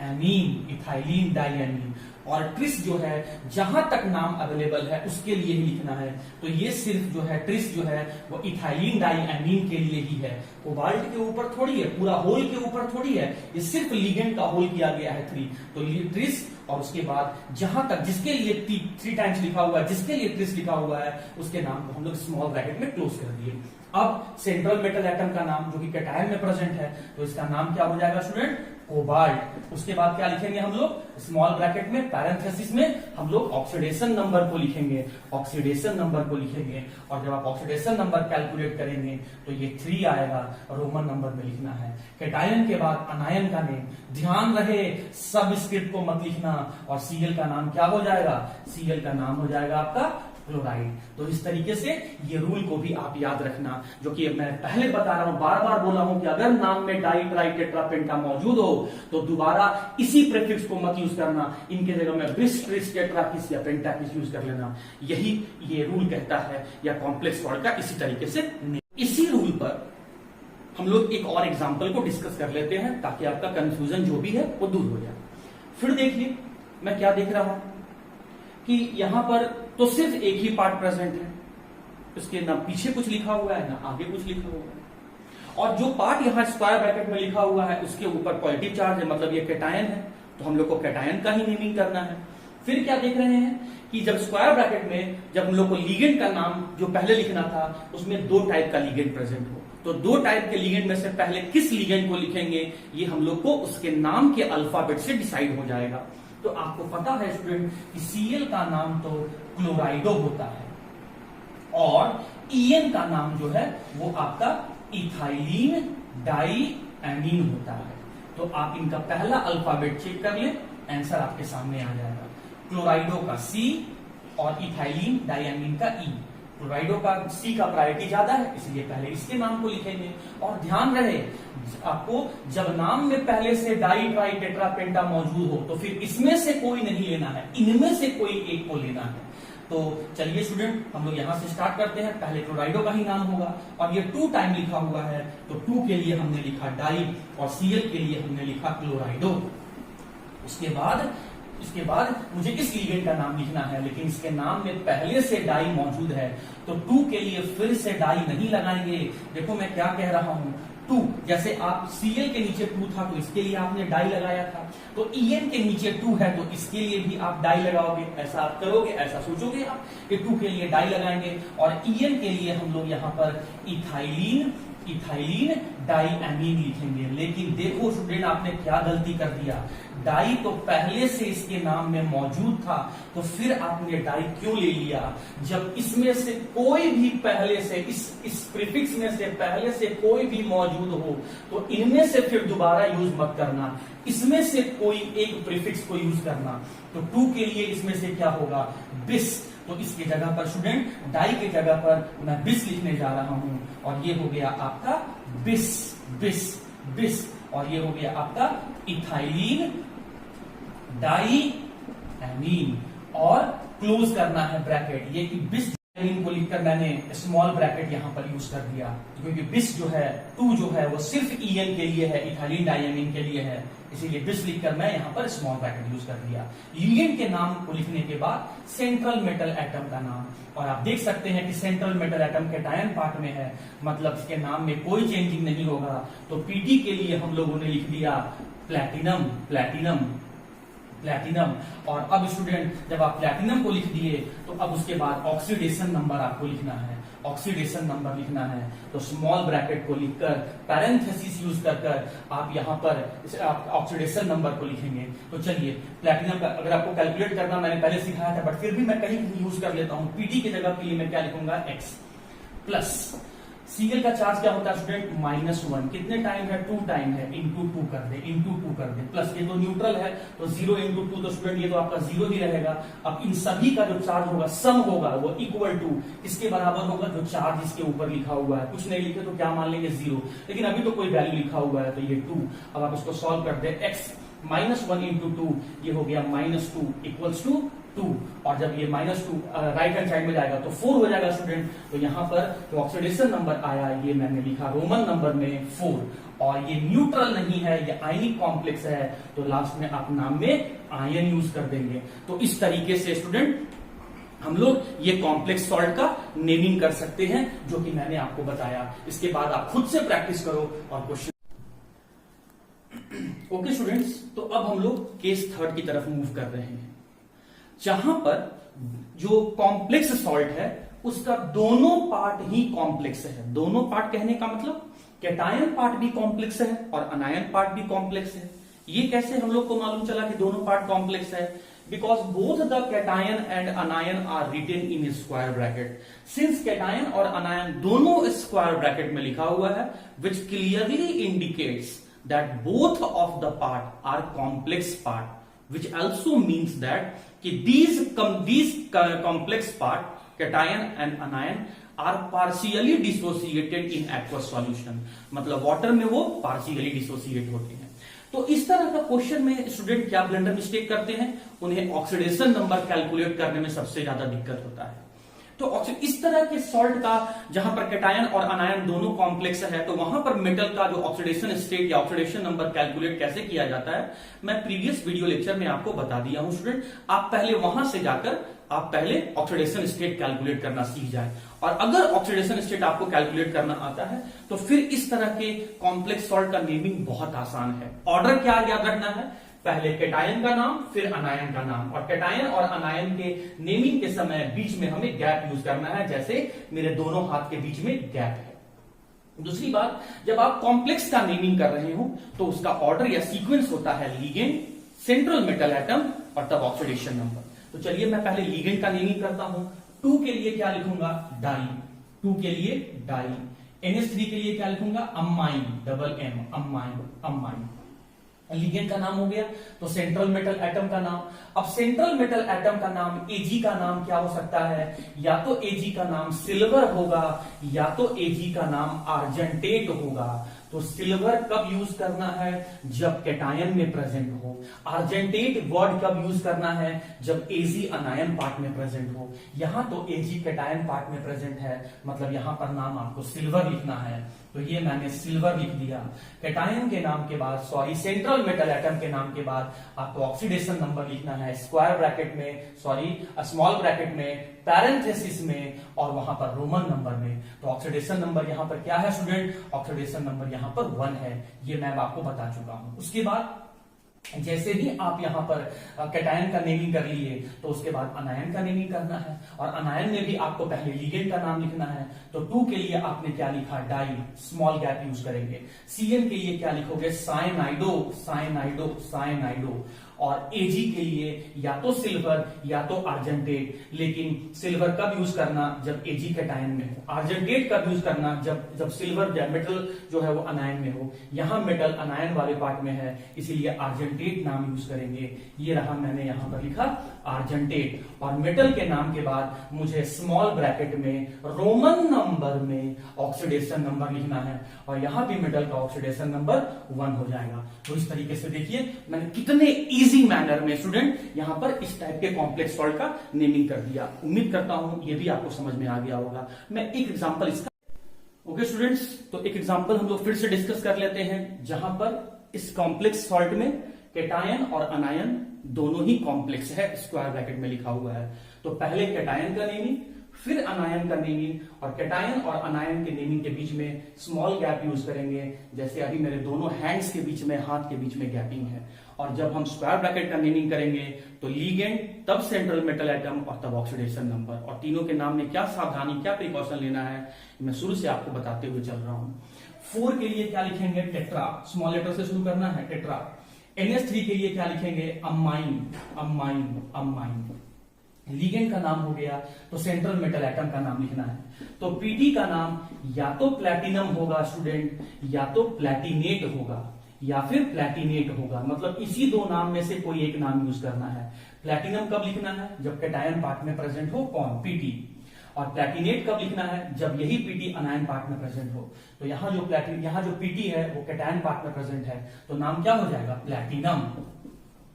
amine, ethylene diamine. और ट्रिस जो है जहां तक नाम अवेलेबल है उसके लिए ही लिखना है। तो ये सिर्फ जो है ट्रिस जो है वो इथाइलिन डाई एमीन के लिए ही है, कोबाल्ट के ऊपर थोड़ी है, पूरा होल के ऊपर थोड़ी है, ये सिर्फ लिगेंड का होल किया गया है 3। तो ये ट्रिस, और उसके बाद जहां तक जिसके लिए 3 टाइम्स लिखा हुआ है, जिसके लिए ट्रिस लिखा हुआ है, उसके नाम को हम लोग स्मॉल ब्रैकेट में क्लोज कर दिए। अब सेंट्रल मेटल एटम का नाम जो कि कैटायन में प्रेजेंट है, तो इसका नाम क्या हो जाएगा स्टूडेंट? कोबाल्ट। उसके बाद क्या लिखेंगे हम लोग? स्मॉल ब्रैकेट में पैरेंथेसिस में हम लोग ऑक्सीडेशन नंबर को लिखेंगे, ऑक्सीडेशन नंबर को लिखेंगे। और जब आप ऑक्सीडेशन नंबर कैलकुलेट करेंगे तो ये 3 आएगा, रोमन नंबर में लिखना है। कैटायन के बाद अनायन का नेम, ध्यान रहे सब स्क्रिप्ट को मत लिखना। और सीएल का नाम क्या हो जाएगा? सीएल का नाम हो जाएगा आपका क्लोराइड। तो इस तरीके से ये रूल को भी आप याद रखना, जो कि मैं पहले बता रहा हूं, बार बार बोला हूं कि अगर नाम में डाई ट्राई टेट्रा पेंटा मौजूद हो तो दोबारा इसी प्रीफिक्स को मत यूज करना, इनके जगह में बिस ट्रिस टेट्रा किस या पेंटा किस यूज कर लेना। यही ये रूल कहता है, या कॉम्प्लेक्स सॉल्ट का इसी तरीके से। इसी रूल पर हम लोग एक और एग्जाम्पल को डिस्कस कर लेते हैं ताकि आपका कंफ्यूजन जो भी है वो दूर हो जाए। फिर देखिए मैं क्या देख रहा हूं कि यहां पर तो सिर्फ एक ही पार्ट प्रेजेंट है, उसके ना पीछे कुछ लिखा हुआ है ना आगे कुछ लिखा हुआ है, और जो पार्ट यहां स्क्वायर ब्रैकेट में लिखा हुआ है उसके ऊपर पॉजिटिव चार्ज है, मतलब ये कैटायन है, तो हम लोग को कैटायन का ही नेमिंग करना है। फिर क्या देख रहे हैं कि जब स्क्वायर ब्रैकेट में जब हम लोग को लिगेंड का नाम जो पहले लिखना था उसमें दो टाइप का लिगेंड प्रेजेंट हो, तो दो टाइप के लिगेंड में से पहले किस लिगेंड को लिखेंगे ये हम लोग को उसके नाम के अल्फाबेट से डिसाइड हो जाएगा। तो आपको पता है स्टूडेंट कि Cl का नाम तो क्लोराइडो होता है और En का नाम जो है वो आपका इथाइलिन डाइएमीन होता है। तो आप इनका पहला अल्फाबेट चेक कर लें, आंसर आपके सामने आ जाएगा। क्लोराइडो का C और इथाइलिन डाइएमीन का E। क्लोराइडो का C का प्रायोरिटी ज्यादा है इसलिए पहले इसके नाम को लिखेंगे। और ध्यान रहे आपको, जब नाम में पहले से डाई ट्राई टेट्रा पेंटा मौजूद हो तो फिर इसमें से कोई नहीं लेना है, इनमें से कोई एक को लेना है। तो चलिए स्टूडेंट हम लोग यहां से स्टार्ट करते हैं। पहले क्लोराइडो का ही नाम होगा और ये 2 टाइम लिखा हुआ है, तो 2 के लिए हमने लिखा डाई और Cl के लिए हमने लिखा क्लोराइडो। इसके बाद मुझे इस लिगेंड का नाम लिखना है, लेकिन इसके नाम में पहले से डाई मौजूद है, तो 2 के लिए फिर से डाई नहीं लगाएंगे। देखो मैं क्या कह रहा हूं, 2 जैसे आप Cl के नीचे 2 था तो इसके लिए आपने डाई लगाया था, तो En के नीचे 2 है तो इसके लिए भी आप डाई लगाओगे। ऐसा आप करोगे, ऐसा सोचोगे आप कि 2 के लिए डाई लगाएंगे, और En के लिए हम लोग यहाँ पर इथाइलिन डाइएमीन लिखेंगे। लेकिन देखो स्टूडेंट आपने क्या गलती कर दिया, डाई तो पहले से इसके नाम में मौजूद था, तो फिर आपने डाई क्यों ले लिया? जब इसमें से कोई भी पहले से इस प्रीफिक्स में से पहले से कोई भी मौजूद हो तो इनमें से फिर दोबारा यूज मत करना, इसमें से कोई एक प्रीफिक्स को यूज करना। तो 2 के लिए इसमें से क्या होगा, बिस। तो इसकी जगह पर स्टूडेंट डाई की जगह पर मैं बिस लिखने जा रहा हूं, और ये हो गया आपका बिस, और ये हो गया आपका इथाइलिन डाइएमीन। और क्लोज करना है ब्रैकेट, ये कि बिस को लिखकर मैंने स्मॉल ब्रैकेट यहां पर यूज कर दिया, क्योंकि बिस जो है 2 जो है वो सिर्फ En के लिए है, इथाइलिन डाइएमीन के लिए है, इसीलिए बिस लिखकर मैं यहां पर स्मॉल ब्रैकेट यूज कर दिया। लिगेंड के नाम को लिखने के बाद सेंट्रल मेटल एटम का नाम, और आप देख सकते हैं कि central metal atom cation part में है, मतलब इसके नाम में कोई चेंजिंग नहीं होगा। तो Pd के लिए हम लोगों ने लिख दिया प्लैटिनम। और अब स्टूडेंट जब आप प्लैटिनम को लिख दिए तो अब उसके बाद ऑक्सीडेशन नंबर आपको लिखना है, ऑक्सीडेशन नंबर लिखना है, तो स्मॉल ब्रैकेट को लिखकर पैरेंथेसिस यूज कर आप यहां पर ऑक्सीडेशन नंबर को लिखेंगे। तो चलिए प्लैटिनम का अगर आपको कैलकुलेट करना मैंने पहले सिखाया था, बट फिर भी मैं कहीं यूज कर लेता हूं। Pd की जगह के लिए मैं क्या लिखूंगा, x प्लस Cl का चार्ज क्या होता है स्टूडेंट, -1। कितने टाइम है, 2 टाइम है, इंटू टू कर दे, प्लस ये तो न्यूट्रल है तो 0 इंटू 2, तो स्टूडेंट ये तो आपका 0 ही रहेगा। अब इन सभी का जो चार्ज होगा सम होगा वो इक्वल टू किसके बराबर होगा, जो चार्ज इसके ऊपर लिखा हुआ है। कुछ नहीं लिखे तो क्या मान लेंगे, 0, लेकिन अभी तो कोई वैल्यू लिखा हुआ है तो ये 2। अब आप इसको सॉल्व कर दे, x -1 इंटू 2 ये हो गया -2 इक्वल्स टू 2, और जब ये -2 राइट हैंड साइड में जाएगा तो 4 हो जाएगा स्टूडेंट। तो यहां पर जो ऑक्सीडेशन नंबर आया ये मैंने लिखा रोमन नंबर में 4, और ये न्यूट्रल नहीं है, ये आयनिक कॉम्प्लेक्स है, तो लास्ट में आप नाम में आयन यूज कर देंगे। तो इस तरीके से स्टूडेंट हम लोग ये कॉम्प्लेक्स सॉल्ट का नेमिंग कर सकते हैं, जो कि मैंने आपको बताया। इसके बाद आप खुद से प्रैक्टिस करो और क्वेश्चन। ओके स्टूडेंट्स, तो अब हम लोग केस 3 की तरफ मूव कर रहे हैं, जहां पर जो कॉम्प्लेक्स सॉल्ट है उसका दोनों पार्ट ही कॉम्प्लेक्स है। दोनों पार्ट कहने का मतलब कैटायन पार्ट भी कॉम्प्लेक्स है और अनायन पार्ट भी कॉम्प्लेक्स है। ये कैसे हम लोग को मालूम चला कि दोनों पार्ट कॉम्प्लेक्स है? Because both the cation and anion are written in square bracket. Since cation और अनायन दोनों स्क्वायर ब्रैकेट में लिखा हुआ है, which clearly indicates that both of the part are complex part, which also means that कि these complex part cation and anion are partially dissociated in aqueous solution, मतलब water में वो partially dissociate होते हैं। तो इस तरह का क्वेश्चन में स्टूडेंट क्या ब्लंडर मिस्टेक करते हैं, उन्हें ऑक्सीडेशन नंबर कैलकुलेट करने में सबसे ज्यादा दिक्कत होता है। तो इस तरह के सॉल्ट का जहां पर कैटायन और अनायन दोनों कॉम्प्लेक्स है, तो वहां पर मेटल का जो ऑक्सीडेशन स्टेट या ऑक्सीडेशन नंबर कैलकुलेट कैसे किया जाता है, मैं प्रीवियस वीडियो लेक्चर में आपको बता दिया हूं स्टूडेंट। आप पहले वहां से जाकर आप पहले ऑक्सीडेशन स्टेट कैलकुलेट करना सीख जाए, और अगर ऑक्सीडेशन स्टेट आपको कैलकुलेट करना आता है तो फिर इस तरह के कॉम्प्लेक्स सॉल्ट का नेमिंग बहुत आसान है। ऑर्डर क्या याद रखना है, पहले कैटायन का नाम फिर अनायन का नाम, और कैटायन और अनायन के नेमिंग के समय बीच में हमें गैप यूज करना है, जैसे मेरे दोनों हाथ के बीच में गैप है। दूसरी बात, जब आप कॉम्प्लेक्स का नेमिंग कर रहे हो तो उसका ऑर्डर या सीक्वेंस होता है लिगेंड, सेंट्रल मेटल एटम और तब ऑक्सीडेशन नंबर। तो चलिए मैं पहले लिगेंड का नेमिंग करता हूं। 2 के लिए क्या लिखूंगा, डाई, 2 के लिए डाई। NH3 के लिए क्या लिखूंगा, amine, double M, amine, amine. Ligand का नाम हो गया, तो सेंट्रल मेटल एटम का नाम। अब सेंट्रल मेटल एटम का नाम, Ag का नाम क्या हो सकता है, या तो Ag का नाम सिल्वर होगा या तो Ag का नाम आर्जेंटेट होगा। तो सिल्वर कब यूज करना है, जब कैटायन में प्रेजेंट हो। आर्जेंटेट वर्ड कब यूज करना है, जब Ag अनायन पार्ट में प्रेजेंट हो। यहां तो Ag कैटायन पार्ट में प्रेजेंट है, मतलब यहां पर नाम आपको सिल्वर लिखना है, तो ये मैंने सिल्वर लिख दिया। कैटायन के नाम के बाद, सॉरी सेंट्रल मेटल एटम के नाम के बाद आपको ऑक्सीडेशन नंबर लिखना है, स्क्वायर ब्रैकेट में, सॉरी स्मॉल ब्रैकेट में, पैरेंथेसिस में, और वहां पर रोमन नंबर में। तो ऑक्सीडेशन नंबर यहां पर क्या है स्टूडेंट, ऑक्सीडेशन नंबर यहां पर 1 है, ये मैं आपको बता चुका हूं। उसके बाद जैसे ही आप यहां पर कैटायन का नेमिंग कर लिए तो उसके बाद अनायन का नेमिंग करना है, और अनायन में भी आपको पहले लिगेंड का नाम लिखना है। तो 2 के लिए आपने क्या लिखा, डाई, स्मॉल गैप यूज करेंगे। Cn के लिए क्या लिखोगे, साइनाइडो, साइनाइडो, साइनाइडो। और Ag के लिए या तो सिल्वर या तो आर्जेंटेट, लेकिन सिल्वर कब यूज करना, जब Ag कैटायन में हो। आर्जेंटेट कब यूज करना, जब सिल्वर मेटल जो है वो अनायन में हो। यहां मेटल अनायन वाले पार्ट में है, इसीलिए आर्जेंटेट नाम यूज करेंगे। ये रहा, मैंने यहां पर लिखा आर्जेंटेट। और मेटल के नाम के बाद मुझे स्मॉल ब्रैकेट में रोमन नंबर में ऑक्सीडेशन नंबर लिखना है, और यहां भी मेटल का ऑक्सीडेशन नंबर 1 हो जाएगा। तो इस तरीके से देखिए मैंने कितने इजी मैनर में स्टूडेंट यहां पर इस टाइप के कॉम्प्लेक्स सॉल्ट का नेमिंग कर दिया। उम्मीद करता हूं ये भी आपको समझ में आ गया होगा। मैं एक एग्जांपल इसका, ओके स्टूडेंट्स, तो एक एग्जांपल हम लोग फिर से डिस्कस कर लेते हैं, जहां पर इस कॉम्प्लेक्स सॉल्ट में कैटायन और अनायन दोनों ही कॉम्प्लेक्स है, स्क्वायर ब्रैकेट में लिखा हुआ है। तो पहले कैटायन का नेमिंग फिर अनायन का नेमिंग, और कैटायन और अनायन के नेमिंग के बीच में स्मॉल गैप यूज करेंगे, जैसे अभी मेरे दोनों हैंड्स के बीच में, हाथ के बीच में गैपिंग है। और जब हम स्क्वायर ब्रैकेट का नेमिंग करेंगे तो लिगेंड, तब सेंट्रल मेटल एटम और तब ऑक्सीडेशन नंबर। और तीनों के नाम में क्या सावधानी, क्या प्रिकॉशन लेना है, मैं शुरू से आपको बताते हुए चल रहा हूं। 4 के लिए क्या लिखेंगे, टेट्रा, स्मॉल लेटर से शुरू करना है, टेट्रा। NH3 के लिए क्या लिखेंगे, अमाइन, अमाइन, अमाइन। लिगेंड का नाम हो गया तो सेंट्रल मेटल एटम का नाम लिखना है। तो Pd का नाम या तो प्लैटिनम होगा स्टूडेंट, या तो प्लैटिनेट होगा, या फिर प्लैटिनेट होगा, मतलब इसी 2 नाम में से कोई एक नाम यूज करना है। प्लैटिनम कब लिखना है, जब कैटायन पार्ट में प्रेजेंट हो, कौन, Pd। और प्लैटिनेट कब लिखना है, जब यही Pd अनायन पार्ट में प्रेजेंट हो। तो यहाँ जो Pd है वो कैटायन पार्ट में प्रेजेंट है, तो नाम क्या हो जाएगा, प्लैटिनम,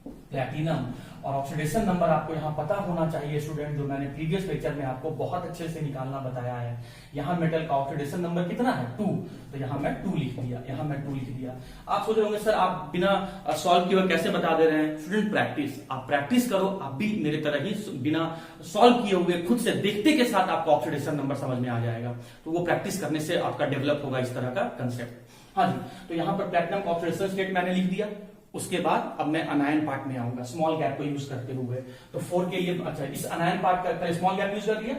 प्लैटिनम। और ऑक्सीडेशन नंबर आपको यहाँ पता होना चाहिए स्टूडेंट, जो मैंने प्रीवियस लेक्चर में आपको बहुत अच्छे से निकालना बताया है। यहाँ मेटल का ऑक्सीडेशन नंबर कितना है, 2, तो यहाँ मैं 2 लिख दिया, यहाँ मैं 2 लिख दिया। आप सोच रहे होंगे सर आप बिना सॉल्व किए कैसे बता दे रहे हैं। स्टूडेंट प्रैक्टिस, आप प्रैक्टिस करो, आप भी मेरे तरह ही बिना सॉल्व किए हुए खुद से देखते के साथ आपको ऑक्सीडेशन नंबर समझ में आ जाएगा। तो वो प्रैक्टिस करने से आपका डेवलप होगा इस तरह का कंसेप्ट। हाँ जी, तो यहाँ पर प्लैटिनम का ऑक्सीडेशन स्टेट मैंने लिख दिया। उसके बाद अब मैं अनायन पार्ट में आऊंगा, स्मॉल गैप को यूज करते हुए। तो 4 के लिए, अच्छा इस अनायन पार्ट का स्मॉल गैप यूज कर लिया।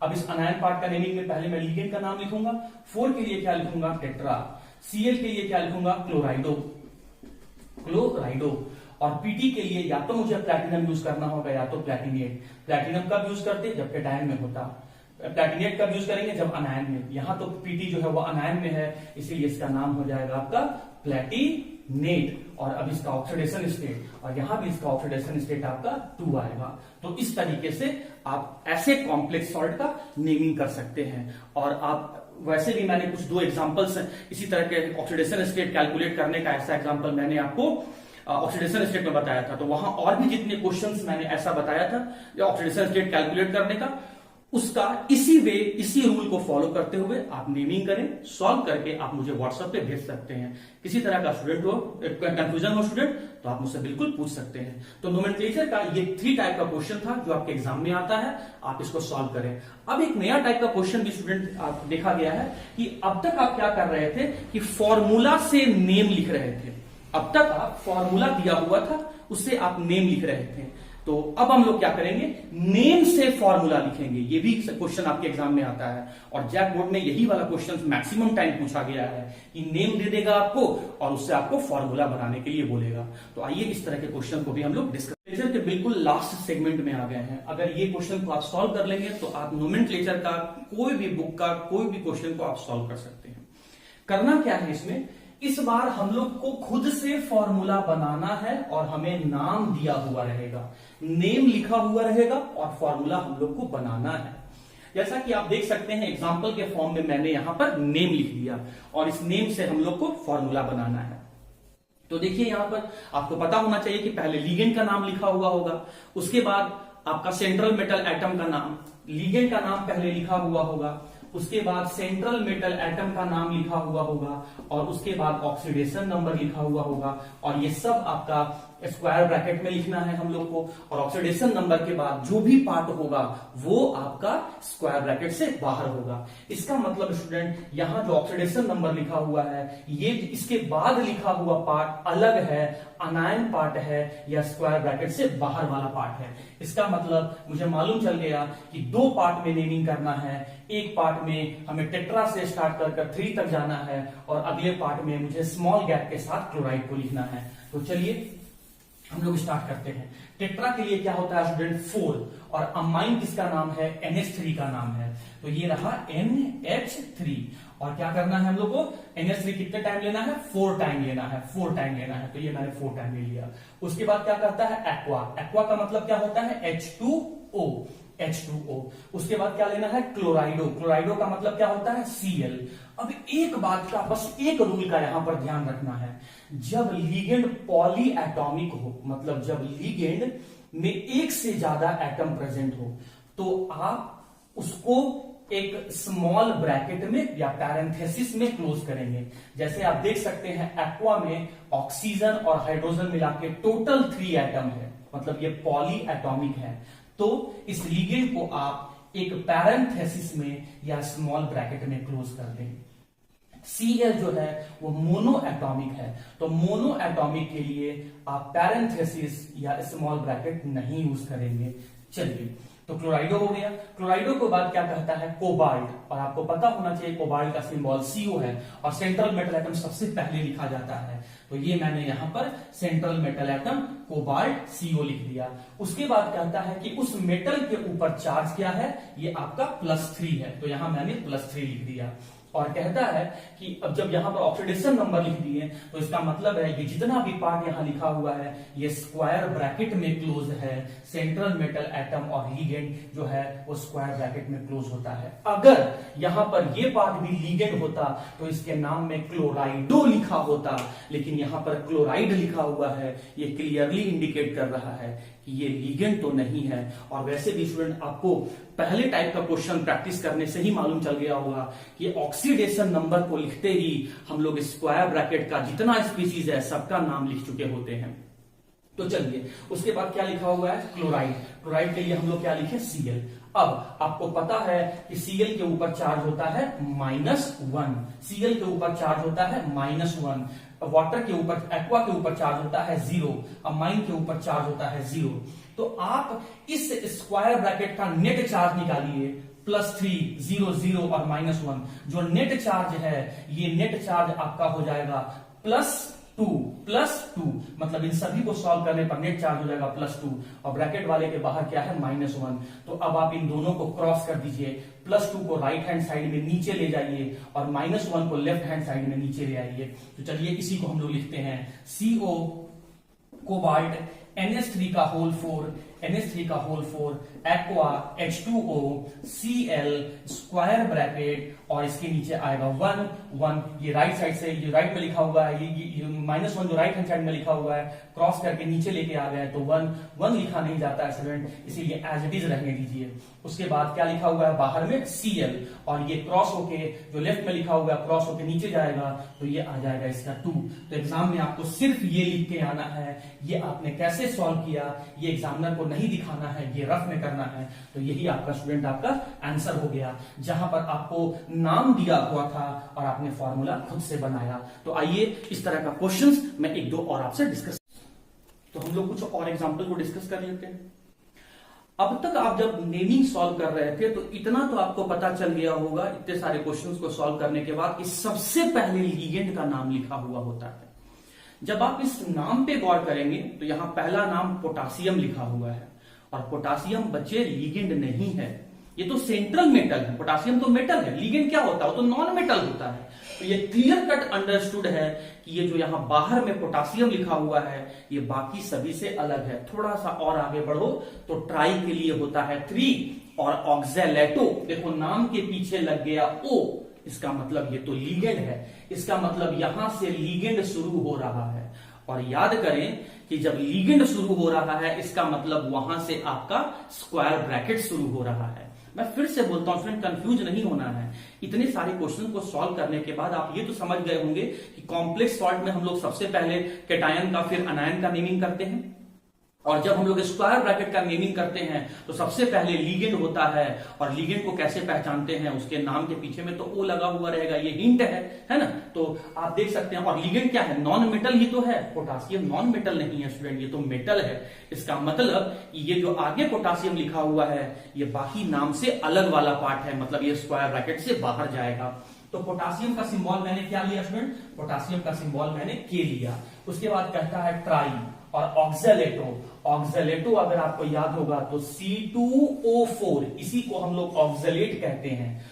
अब इस अनायन पार्ट का नेमिंग में पहले मैं लिगेंड का नाम लिखूंगा। 4 के लिए क्या लिखूंगा, टेट्रा। Cl के लिए क्या लिखूंगा, क्लोराइडो, क्लोराइडो। और Pd के लिए या तो मुझे प्लैटिनम यूज करना होगा या तो प्लैटिनेट। प्लैटिनम कब यूज करते, जब कैटायन में होता। प्लैटिनेट कब यूज करेंगे, जब अनायन में। यहां तो Pd जो है वो अनायन में है, इसीलिए इसका नाम हो जाएगा आपका प्लैटिनेट। नेट, और अब इसका ऑक्सीडेशन स्टेट, और यहां भी इसका ऑक्सीडेशन स्टेट आपका 2 आएगा। तो इस तरीके से आप ऐसे कॉम्प्लेक्स सॉल्ट का नेमिंग कर सकते हैं। और आप वैसे भी मैंने कुछ 2 एग्जांपल्स इसी तरह के ऑक्सीडेशन स्टेट कैलकुलेट करने का, ऐसा एग्जांपल मैंने आपको ऑक्सीडेशन स्टेट में बताया था। तो वहां और भी जितने क्वेश्चंस मैंने ऐसा बताया था ऑक्सीडेशन स्टेट कैलकुलेट करने का, उसका इसी रूल को फॉलो करते हुए आप नेमिंग करें, सॉल्व करके आप मुझे व्हाट्सएप पे भेज सकते हैं। किसी तरह का स्टूडेंट हो, कंफ्यूजन हो स्टूडेंट, तो आप मुझसे बिल्कुल पूछ सकते हैं। तो नोमेनक्लेचर का ये 3 टाइप का क्वेश्चन था जो आपके एग्जाम में आता है, आप इसको सॉल्व करें। अब एक नया टाइप का क्वेश्चन भी स्टूडेंट आप देखा गया है कि अब तक आप क्या कर रहे थे कि फॉर्मूला से नेम लिख रहे थे। अब तक आप फॉर्मूला दिया हुआ था, उससे आप नेम लिख रहे थे। तो अब हम लोग क्या करेंगे, नेम से फॉर्मूला लिखेंगे। ये भी क्वेश्चन आपके एग्जाम में आता है, और जैक बोर्ड में यही वाला क्वेश्चन मैक्सिमम टाइम पूछा गया है कि नेम दे देगा आपको और उससे आपको फॉर्मूला बनाने के लिए बोलेगा। तो आइए इस तरह के क्वेश्चन को भी हम लोग डिस्कस के बिल्कुल लास्ट सेगमेंट में आ गए हैं। अगर ये क्वेश्चन को आप सॉल्व कर लेंगे तो आप नोमेनक्लेचर का कोई भी बुक का कोई भी क्वेश्चन को आप सॉल्व कर सकते हैं। करना क्या है इसमें, इस बार हम लोग को खुद से फॉर्मूला बनाना है और हमें नाम दिया हुआ रहेगा, नेम लिखा हुआ रहेगा और फॉर्मूला हम लोग को बनाना है। जैसा कि आप देख सकते हैं एग्जांपल के फॉर्म में मैंने यहां पर नेम लिख दिया और इस नेम से हम लोग को फॉर्मूला बनाना है। तो देखिए यहां पर आपको पता होना चाहिए कि पहले लिगेंड का नाम लिखा हुआ होगा, उसके बाद आपका सेंट्रल मेटल एटम का नाम, लिगेंड का नाम पहले लिखा हुआ होगा, उसके बाद सेंट्रल मेटल एटम का नाम लिखा हुआ होगा, और उसके बाद ऑक्सीडेशन नंबर लिखा हुआ होगा, और ये सब आपका स्क्वायर ब्रैकेट में लिखना है हम लोग को। और ऑक्सीडेशन नंबर के बाद जो भी पार्ट होगा वो आपका स्क्वायर ब्रैकेट से बाहर होगा। इसका मतलब स्टूडेंट यहां जो ऑक्सीडेशन नंबर लिखा हुआ है, ये इसके बाद लिखा हुआ पार्ट अलग है, अनायन पार्ट है या स्क्वायर ब्रैकेट से बाहर वाला पार्ट है। इसका मतलब मुझे मालूम चल गया कि 2 पार्ट में नेमिंग करना है। एक पार्ट में हमें टेट्रा से स्टार्ट कर 3 तक जाना है, और अगले पार्ट में मुझे स्मॉल गैप के साथ क्लोराइड को लिखना है। तो चलिए हम लोग स्टार्ट करते हैं। टेट्रा के लिए क्या होता है स्टूडेंट 4, और अमाइन किसका नाम है, NH3 का नाम है। तो ये रहा NH3, और क्या करना है हम लोग को, NH3 कितने टाइम लेना है, 4 टाइम लेना है, 4 टाइम लेना है। तो ये मैंने 4 टाइम ले लिया। उसके बाद क्या करता है एक्वा, एक्वा का मतलब क्या होता है H2O, H2O। उसके बाद क्या लेना है क्लोराइडो, क्लोराइडो का मतलब क्या होता है Cl। अब एक बात का, बस एक रूल का यहां पर ध्यान रखना है, जब लिगेंड पॉली एटॉमिक हो, मतलब जब लिगेंड में एक से ज्यादा एटम प्रेजेंट हो, तो आप उसको एक स्मॉल ब्रैकेट में या पैरेंथेसिस में क्लोज करेंगे। जैसे आप देख सकते हैं एक्वा में ऑक्सीजन और हाइड्रोजन मिला के टोटल 3 एटम है, मतलब ये पॉली एटॉमिक है। तो इस लिगेंड को आप एक पैरेंथेसिस में या स्मॉल ब्रैकेट में क्लोज कर दें। Cl जो है वो मोनो एटॉमिक है, तो मोनो एटॉमिक के लिए आप पैरेंथेसिस या स्मॉल ब्रैकेट नहीं यूज करेंगे। चलिए, तो क्लोराइडो हो गया। क्लोराइडो के बाद क्या कहता है कोबाल्ट, और आपको पता होना चाहिए कोबाल्ट का सिंबल CO है, और सेंट्रल मेटल एटम सबसे पहले लिखा जाता है। तो ये मैंने यहां पर central metal atom cobalt CO लिख दिया। उसके बाद कहता है कि उस मेटल के ऊपर चार्ज क्या है, ये आपका +3 है, तो यहां मैंने +3 लिख दिया। और कहता है कि अब जब यहां पर ऑक्सीडेशन नंबर लिख दिए, तो इसका मतलब है ये जितना भी पार्ट यहां लिखा हुआ है ये स्क्वायर ब्रैकेट में क्लोज है। सेंट्रल मेटल एटम और लिगेंड जो है वो स्क्वायर ब्रैकेट में क्लोज होता है। अगर यहां पर ये पार्ट भी लिगेंड होता तो इसके नाम में क्लोराइडो लिखा होता, लेकिन यहां पर क्लोराइड लिखा हुआ है, ये क्लियरली इंडिकेट कर रहा है कि ये लिगेंड तो नहीं है। और वैसे भी स्टूडेंट आपको पहले टाइप का क्वेश्चन प्रैक्टिस करने से ही मालूम चल गया होगा कि ऑक्सीडेशन नंबर को लिखते ही हम लोग स्क्वायर ब्रैकेट का जितना स्पीसीज है सबका नाम लिख चुके होते हैं। तो चलिए, उसके बाद क्या लिखा हुआ है क्लोराइड। क्लोराइड के लिए हम लोग क्या लिखे Cl। अब आपको पता है कि Cl के ऊपर चार्ज होता है -1, Cl के ऊपर चार्ज होता है -1, वाटर के ऊपर, एक्वा के ऊपर चार्ज होता है 0, अमाइन के ऊपर चार्ज होता है 0। तो आप इस स्क्वायर ब्रैकेट का नेट चार्ज निकालिए, +3, 0, 0 और -1। जो नेट चार्ज है ये नेट चार्ज आपका हो जाएगा 2 प्लस 2, मतलब इन सभी को सॉल्व करने पर नेट चार्ज हो जाएगा +2 और ब्रैकेट वाले के बाहर क्या है -1। तो अब आप इन दोनों को क्रॉस कर दीजिए, +2 को राइट हैंड साइड में नीचे ले जाइए और -1 को लेफ्ट हैंड साइड में नीचे ले आइए। तो चलिए इसी को हम लोग लिखते हैं CO कोबाल्ट NH3 का whole 4 aqua H2O Cl square bracket और इसके नीचे आएगा 1 ये राइट साइड से, ये राइट में लिखा हुआ है, ये -1 जो राइट हैंड साइड में लिखा हुआ है क्रॉस करके नीचे लेके आ गए तो 1 लिखा नहीं जाता है स्टूडेंट, इसीलिए एज इट इज रहने दीजिए। उसके बाद क्या लिखा हुआ है बाहर में Cl और ये क्रॉस होके जो लेफ्ट में लिखा हुआ है क्रॉस होके नीचे जाएगा तो ये आ जाएगा इसका 2। तो एग्जाम में आपको सिर्फ ये लिख के आना है, ये आपने कैसे सॉल्व किया ये एग्जामिनर को नहीं दिखाना है, ये रफ में करना है। तो यही आपका स्टूडेंट आपका आंसर हो गया, जहां पर आपको नाम दिया हुआ था और आपने फॉर्मूला खुद से बनाया। तो आइए इस तरह का क्वेश्चंस मैं एक दो और आपसे डिस्कस, तो हम लोग कुछ और एग्जांपल को डिस्कस कर लेते हैं। अब तक आप जब नेमिंग सॉल्व कर रहे थे तो इतना तो आपको पता चल गया होगा इतने सारे क्वेश्चंस को सॉल्व करने के बाद कि सबसे पहले लिगेंड का नाम लिखा हुआ होता है। जब आप इस नाम पे गौर करेंगे तो यहां पहला नाम पोटासियम लिखा हुआ है और पोटासियम बच्चे लिगेंड नहीं है, ये तो सेंट्रल मेटल है। पोटासियम तो मेटल है, लिगेंड क्या होता है, वो तो नॉन मेटल होता है। तो ये क्लियर कट अंडरस्टूड है कि ये जो यहां बाहर में पोटासियम लिखा हुआ है ये बाकी सभी से अलग है। थोड़ा सा और आगे बढ़ो तो ट्राई के लिए होता है 3 और ऑक्जेलेटो, देखो नाम के पीछे लग गया O, इसका मतलब ये तो लीगेंड है, इसका मतलब यहां से लीगेंड शुरू हो रहा है। और याद करें कि जब लीगेंड शुरू हो रहा है इसका मतलब वहां से आपका स्क्वायर ब्रैकेट शुरू हो रहा है। मैं फिर से बोलता हूं फ्रेंड, कंफ्यूज नहीं होना है। इतने सारे क्वेश्चन को सॉल्व करने के बाद आप ये तो समझ गए होंगे कि कॉम्प्लेक्स सॉल्ट में हम लोग सबसे पहले कैटायन का फिर अनायन का नेमिंग करते हैं और जब हम लोग स्क्वायर ब्रैकेट का नेमिंग करते हैं तो सबसे पहले लीगेंड होता है। और लीगेंड को कैसे पहचानते हैं, उसके नाम के पीछे में तो O लगा हुआ रहेगा, ये हिंट है ना। तो आप देख सकते हैं। और लीगेंड क्या है, नॉन मेटल ही तो है, पोटासियम नॉन मेटल नहीं है स्टूडेंट, ये तो मेटल है। इसका मतलब ये जो आगे पोटासियम लिखा हुआ है ये बाकी नाम से अलग वाला पार्ट है, मतलब ये स्क्वायर ब्रैकेट से बाहर जाएगा। तो पोटासियम का सिंबल मैंने क्या लिया स्टूडेंट, पोटासियम का सिंबल मैंने K लिया। उसके बाद कहता है ट्राई और ऑक्जेलेटो अगर आपको याद होगा तो C2O4, इसी को हम लोग ऑक्जेलेट कहते हैं।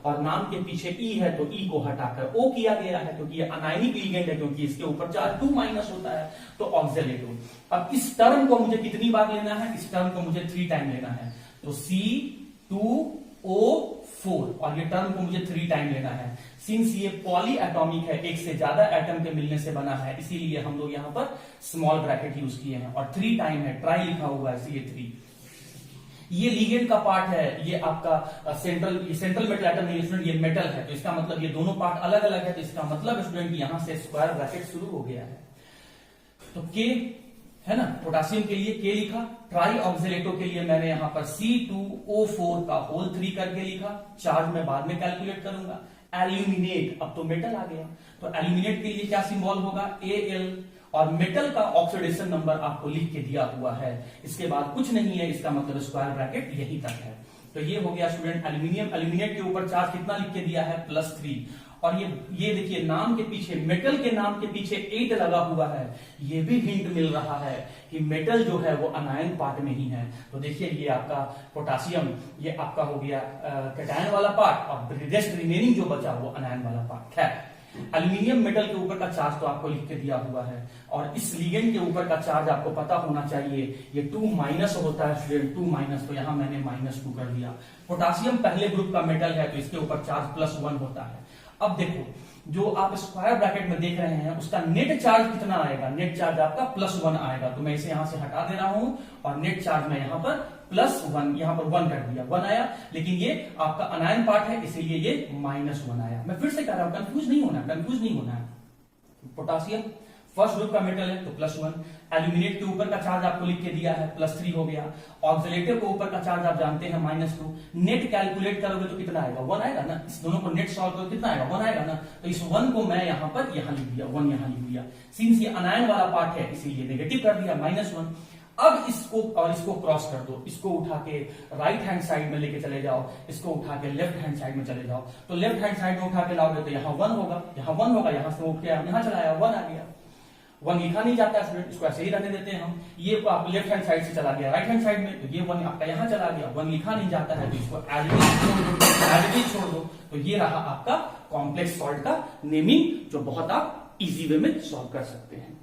और नाम के पीछे E है तो E को हटाकर O किया गया है क्योंकि ये अनायनिक लिगेंड है, क्योंकि इसके ऊपर चार्ज 2- होता है, तो ऑक्जेलेटो। अब इस टर्म को मुझे कितनी बार लेना है, इस टर्म को मुझे 3 टाइम लेना है, तो C2O4 और ये टर्म को मुझे 3 टाइम लेना है। सिंस ये पॉली एटॉमिक है, एक से ज्यादा एटम के मिलने से बना है, इसीलिए हम लोग यहाँ पर स्मॉल ब्रैकेट यूज किए हैं और 3 टाइम है, ट्राई लिखा हुआ है इसलिए 3। ये लीगेंड का पार्ट है, ये आपका सेंट्रल मेटल एटम नहीं स्टूडेंट, ये मेटल है, तो इसका मतलब ये दोनों पार्ट अलग अलग है, तो इसका मतलब स्टूडेंट यहां से स्क्वायर ब्रैकेट शुरू हो गया है। तो K है ना, पोटासियम के लिए K लिखा, ट्राई ऑक्जेलेटो के लिए मैंने यहां पर C2O4 का होल 3 करके लिखा, चार्ज मैं बाद में कैलकुलेट करूंगा। एल्यूमिनेट, अब तो मेटल आ गया, तो एल्यूमिनेट के लिए क्या सिंबल होगा, Al, और मेटल का ऑक्सीडेशन नंबर आपको लिख के दिया हुआ है। इसके बाद कुछ नहीं है, इसका मतलब स्क्वायर ब्रैकेट यहीं तक है। तो ये हो गया स्टूडेंट एल्यूमिनियम। एल्यूमिनेट के ऊपर चार्ज कितना लिख के दिया है, +3। और ये देखिए नाम के पीछे, मेटल के नाम के पीछे 8 लगा हुआ है, ये भी हिंट मिल रहा है कि मेटल जो है वो अनायन पार्ट में ही है। तो देखिए ये आपका पोटासियम, ये आपका हो गया कैटायन वाला पार्ट और रेस्ट रिमेनिंग जो बचा वो अनायन वाला पार्ट है। एल्यूमिनियम मेटल के ऊपर का चार्ज तो आपको लिख के दिया हुआ है और इस लिगेंड के ऊपर का चार्ज आपको पता होना चाहिए, ये 2- होता है स्टूडेंट, 2-, तो यहां मैंने -2 कर दिया। पोटासियम पहले ग्रुप का मेटल है तो इसके ऊपर चार्ज +1 होता है। अब देखो जो आप स्क्वायर ब्रैकेट में देख रहे हैं उसका नेट चार्ज कितना आएगा, नेट चार्ज आपका +1 आएगा, तो मैं इसे यहां से हटा दे रहा हूं और नेट चार्ज मैं यहां पर +1, यहां पर 1 कर दिया, 1 आया, लेकिन ये आपका अनायन पार्ट है इसीलिए ये -1 आया। मैं फिर से कह रहा हूं कंफ्यूज नहीं होना है। पोटासियम फर्स्ट ग्रुप का मेटल है तो +1, एल्यूमिनेट के ऊपर का चार्ज आपको लिख के दिया है +3 हो गया, ऑक्सीलेटर के ऊपर का चार्ज आप जानते हैं -2, नेट कैलकुलेट करोगे तो कितना आएगा, 1 आएगा ना। इस दोनों को नेट सॉल्व करोगे कितना आएगा, 1 आएगा ना। तो इस 1 को मैं यहां लिख दिया, 1 यहां लिख दिया। सिंस ये अनायन वाला पार्ट है इसीलिए नेगेटिव कर दिया, -1। अब इसको और इसको क्रॉस कर दो, इसको उठा के राइट हैंड साइड में लेके चले जाओ, इसको उठा के लेफ्ट हैंड साइड में चले जाओ। तो लेफ्ट हैंड साइड में उठा के लाओगे तो यहाँ 1 होगा, यहाँ 1 होगा, यहाँ से उठ के यहाँ चलाया 1 आ गया। 1 लिखा नहीं जाता है स्टूडेंट, इसको ऐसे ही रहने देते हैं हम। ये आप लेफ्ट हैंड साइड से चला गया राइट हैंड साइड में, तो ये 1 आपका यहाँ चला गया। 1 लिखा नहीं जाता है तो इसको एज इट इज छोड़ दो। तो ये रहा आपका कॉम्प्लेक्स सॉल्ट का नेमिंग, जो बहुत आप इजी वे में सॉल्व कर सकते हैं।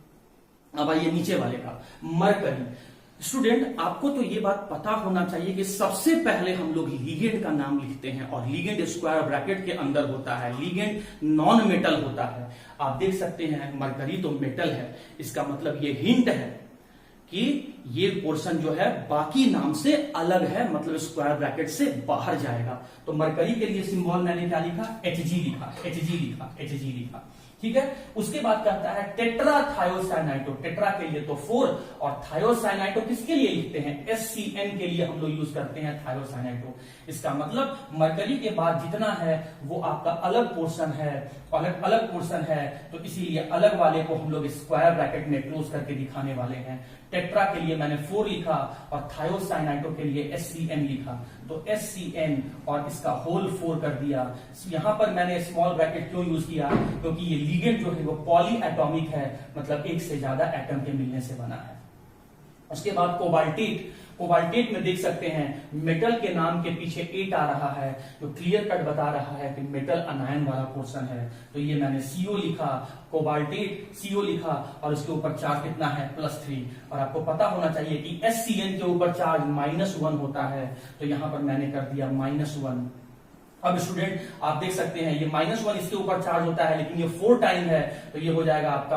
अब आइए नीचे वाले का, मरकरी। स्टूडेंट आपको तो ये बात पता होना चाहिए कि सबसे पहले हम लोग लिगेंड का नाम लिखते हैं और लिगेंड स्क्वायर ब्रैकेट के अंदर होता है, लिगेंड नॉन मेटल होता है। आप देख सकते हैं मरकरी तो मेटल है, इसका मतलब ये हिंट है कि ये पोर्शन जो है बाकी नाम से अलग है, मतलब स्क्वायर ब्रैकेट से बाहर जाएगा। तो मरकरी के लिए सिंबल मैंने क्या लिखा, Hg लिखा, Hg लिखा, Hg लिखा, ठीक है। उसके बाद कहता है टेट्राथायोसाइनाइटो, टेट्रा के लिए तो 4 और थायोसाइनाइटो किसके लिए लिखते हैं, SCN के लिए हम लोग यूज करते हैं थायोसाइनाइटो। इसका मतलब मरकरी के बाद जितना है वो आपका अलग पोर्शन है, अलग अलग पोर्शन है, तो इसीलिए अलग वाले को हम लोग स्क्वायर ब्रैकेट में क्लोज करके दिखाने वाले हैं। टेट्रा के लिए मैंने 4 लिखा और थायोसाइनाइटो के लिए SCN लिखा, तो SCN और इसका होल 4 कर दिया। यहां पर मैंने स्मॉल ब्रैकेट क्यों यूज किया, क्योंकि ये लिगेंड जो है वो पॉली एटॉमिक है, मतलब एक से ज्यादा एटम के मिलने से बना है। उसके बाद कोबाल्टेट, कोबाल्टेट में देख सकते हैं मेटल के नाम के पीछे 8 आ रहा है, जो क्लियर कट बता रहा है कि मेटल अनायन वाला पोर्शन है। तो ये मैंने CO लिखा, कोबाल्टेट CO लिखा और उसके ऊपर चार्ज कितना है, +3। और आपको पता होना चाहिए कि SCN के ऊपर चार्ज -1 होता है, तो यहां पर मैंने कर दिया -1। अब स्टूडेंट आप देख सकते हैं ये -1 इसके ऊपर चार्ज होता है, लेकिन ये 4 टाइम है, तो ये हो जाएगा आपका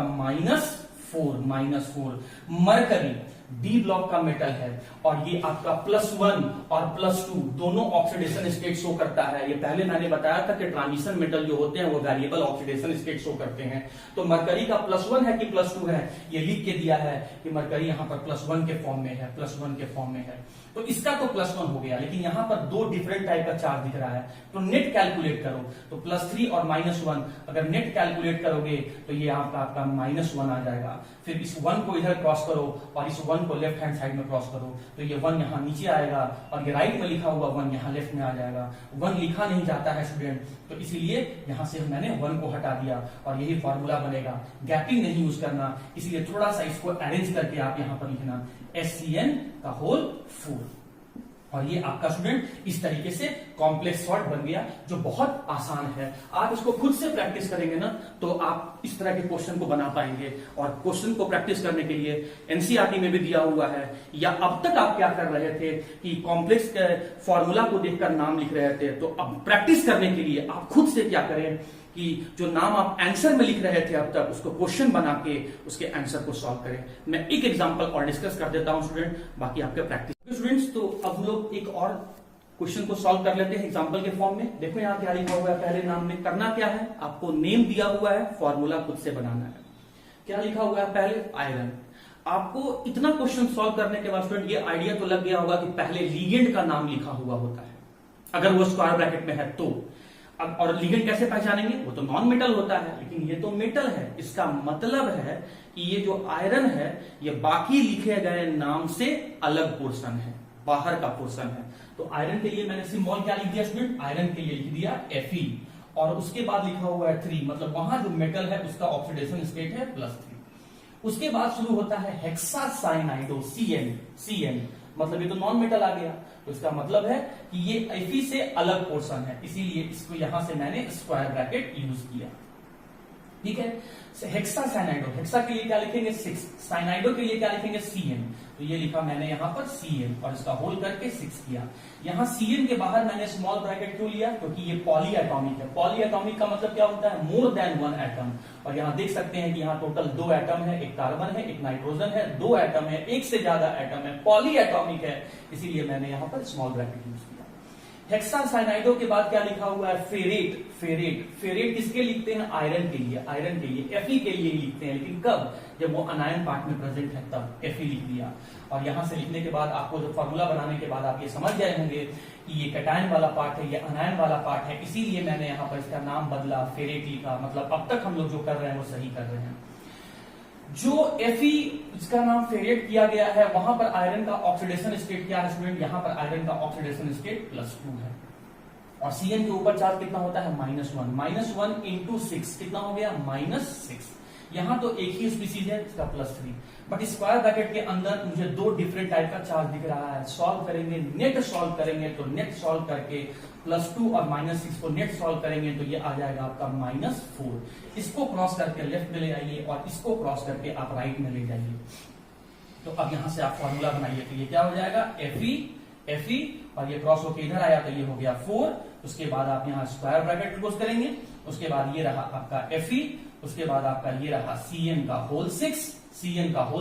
-4। मरकरी डी ब्लॉक का मेटल है और ये आपका +1 और +2 दोनों ऑक्सीडेशन स्टेट शो करता है। ये पहले मैंने बताया था कि ट्रांजिशन मेटल जो होते हैं वो वेरिएबल ऑक्सीडेशन स्टेट शो करते हैं। तो मरकरी का +1 है कि +2 है, ये लिख के दिया है कि मरकरी यहाँ पर +1 के फॉर्म में है, +1 के फॉर्म में है। तो इसका तो +1 हो गया, लेकिन यहाँ पर 2 डिफरेंट टाइप का चार्ज दिख रहा है, तो नेट कैलकुलेट करो। तो +3 और -1 अगर नेट कैलकुलेट करोगे तो ये आपका -1 आ जाएगा। फिर इस 1 को इधर क्रॉस करो और इस 1 को लेफ्ट हैंड साइड में क्रॉस करो, तो ये 1 यहाँ नीचे आएगा और ये राइट में लिखा हुआ 1 यहाँ लेफ्ट में आ जाएगा। 1 लिखा नहीं जाता है स्टूडेंट, तो इसीलिए यहाँ से मैंने 1 को हटा दिया और यही फॉर्मूला बनेगा। गैपिंग नहीं यूज करना, इसलिए थोड़ा सा इसको अरेंज करके आप यहाँ पर लिखना SCN का होल 4। और ये आपका स्टूडेंट इस तरीके से कॉम्प्लेक्स सॉल्ट बन गया, जो बहुत आसान है। आप इसको खुद से प्रैक्टिस करेंगे ना तो आप इस तरह के क्वेश्चन को बना पाएंगे। और क्वेश्चन को प्रैक्टिस करने के लिए एनसीईआरटी में भी दिया हुआ है, या अब तक आप क्या कर रहे थे कि कॉम्प्लेक्स के फॉर्मूला को देखकर नाम लिख रहे थे, तो अब प्रैक्टिस करने के लिए आप खुद से क्या करें कि जो नाम आप आंसर में लिख रहे थे अब तक, उसको क्वेश्चन बना के उसके आंसर को सॉल्व करें। मैं एक एग्जांपल और डिस्कस कर देता हूं स्टूडेंट, बाकी आपके प्रैक्टिस। स्टूडेंट्स तो अब हम लोग एक और क्वेश्चन को सॉल्व कर लेते हैं एग्जांपल के फॉर्म में। देखो यहाँ क्या लिखा हुआ है, पहले नाम में करना क्या है, आपको नेम दिया हुआ है, फॉर्मूला खुद से बनाना है। क्या लिखा हुआ है, पहले आयरन। आपको इतना क्वेश्चन सॉल्व करने के बाद स्टूडेंट ये आइडिया तो लग गया होगा कि पहले लीगेंड का नाम लिखा हुआ होता है, अगर वो स्क्वायर ब्रैकेट में है तो। और लीगेंड कैसे पहचानेंगे, वो तो नॉन मेटल होता है, लेकिन ये तो मेटल है। इसका मतलब है कि ये जो आयरन है ये बाकी लिखे गए नाम से अलग पोर्शन है, बाहर का पोर्शन है। तो आयरन के लिए मैंने सिंबल क्या लिख दिया स्टूडेंट, आयरन के लिए लिख दिया Fe और उसके बाद लिखा हुआ है 3, मतलब वहां जो मेटल है उसका ऑक्सीडेशन स्टेट है +3। उसके बाद शुरू होता है हेक्सासाइनाइडो CN, मतलब ये तो नॉन मेटल आ गया, तो इसका मतलब है कि ये Fe से अलग पोर्शन है, इसीलिए इसको यहां से मैंने स्क्वायर ब्रैकेट यूज किया। ठीक है, हेक्सासाइनाइडो, हेक्सा के लिए क्या लिखेंगे 6, साइनाइडो के लिए क्या लिखेंगे CN, तो ये लिखा मैंने यहां पर CN और इसका होल करके 6 किया। यहां CN के बाहर मैंने स्मॉल ब्रैकेट क्यों लिया, क्योंकि ये पॉली एटॉमिक है। पॉली एटॉमिक का मतलब क्या होता है, मोर देन 1 एटम। और यहां देख सकते हैं कि यहाँ टोटल 2 एटम है, एक कार्बन है, एक नाइट्रोजन है, 2 एटम है, एक से ज्यादा एटम है, पॉली एटॉमिक है, इसीलिए मैंने यहां पर स्मॉल ब्रैकेट यूज किया। हेक्सासाइनाइडो के बाद क्या लिखा हुआ है, फेरेट किसके लिखते हैं, आयरन के लिए, Fe के लिए लिखते हैं, लेकिन कब, जब वो अनायन पार्ट में प्रेजेंट है तब Fe लिख दिया। और यहां से लिखने के बाद आपको जो फॉर्मूला बनाने के बाद आप ये समझ गए होंगे कि ये कैटायन वाला पार्ट है, ये अनायन वाला पार्ट है, इसीलिए मैंने यहाँ पर इसका नाम बदला, फेरेट लिखा। मतलब अब तक हम लोग जो कर रहे हैं वो सही कर रहे हैं। जो Fe इसका नाम फेरेट किया गया है, वहां पर आयरन का ऑक्सीडेशन स्टेट क्या है स्टूडेंट, यहां पर आयरन का ऑक्सीडेशन स्टेट +2 है। और Cn के ऊपर चार्ज कितना होता है -1, -1 इंटू 6 कितना हो गया -6। यहां तो एक ही स्पीसीज है इसका +3, बट स्क्वायर ब्रैकेट के अंदर मुझे दो डिफरेंट टाइप का चार्ज दिख रहा है। सॉल्व करेंगे, नेट सॉल्व करेंगे, तो नेट सॉल्व करके +2 और -6 को नेट सॉल्व करेंगे तो ये आ जाएगा आपका -4। इसको क्रॉस करके लेफ्ट में ले जाइए और इसको क्रॉस करके आप राइट में ले जाइए। तो अब यहां से आप फॉर्मूला बनाइए, तो ये क्या हो जाएगा Fe और ये क्रॉस होके इधर आया तो ये हो गया 4। उसके बाद आप यहाँ स्क्वायर ब्रैकेट क्लोज करेंगे, उसके बाद ये रहा आपका Fe, उसके बाद आपका ये रहा Cn का होल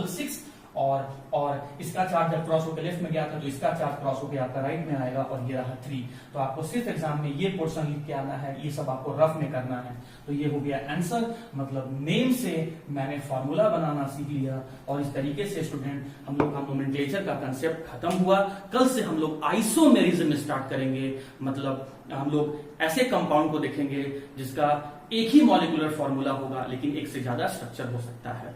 6 और इसका चार्ज जब क्रॉस होकर लेफ्ट में गया था तो इसका चार्ज क्रॉस होकर आपका राइट में आएगा और ये रहा 3। तो आपको सिर्फ एग्जाम में ये पोर्शन लिख के आना है, ये सब आपको रफ में करना है। तो ये हो गया आंसर, मतलब नेम से मैंने फॉर्मूला बनाना सीख लिया। और इस तरीके से स्टूडेंट हम लोग का नोमेनक्लेचर का कंसेप्ट खत्म हुआ। कल से हम लोग आइसोमेरिज्म स्टार्ट करेंगे, मतलब हम लोग ऐसे कंपाउंड को देखेंगे जिसका एक ही मॉलिक्यूलर फॉर्मूला होगा लेकिन एक से ज्यादा स्ट्रक्चर हो सकता है,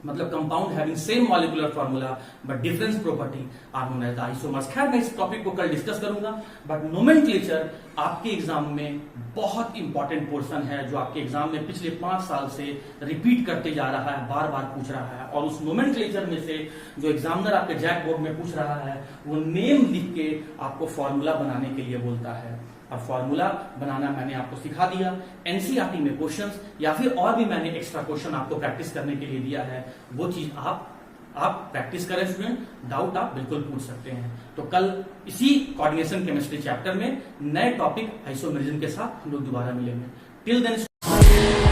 मतलब compound having same molecular formula but difference property are known as isomers. खैर मैं इस टॉपिक को कल डिस्कस करूंगा, बट नोमेनक्लेचर आपके एग्जाम में बहुत इंपॉर्टेंट पोर्शन है जो आपके एग्जाम में पिछले 5 साल से रिपीट करते जा रहा है, बार बार पूछ रहा है। और उस नोमेनक्लेचर में से जो एग्जामिनर आपके जैक बोर्ड में पूछ रहा है वो नेम लिख के आपको फॉर्मूला बनाने के लिए बोलता है। और फॉर्मूला बनाना मैंने आपको सिखा दिया। एनसीईआरटी में क्वेश्चंस या फिर और भी मैंने एक्स्ट्रा क्वेश्चन आपको प्रैक्टिस करने के लिए दिया है, वो चीज आप प्रैक्टिस करें स्टूडेंट, डाउट आप बिल्कुल पूछ सकते हैं। तो कल इसी कोऑर्डिनेशन केमिस्ट्री चैप्टर में नए टॉपिक आइसोमेरिज्म के साथ हम लोग दोबारा मिलेंगे। Till then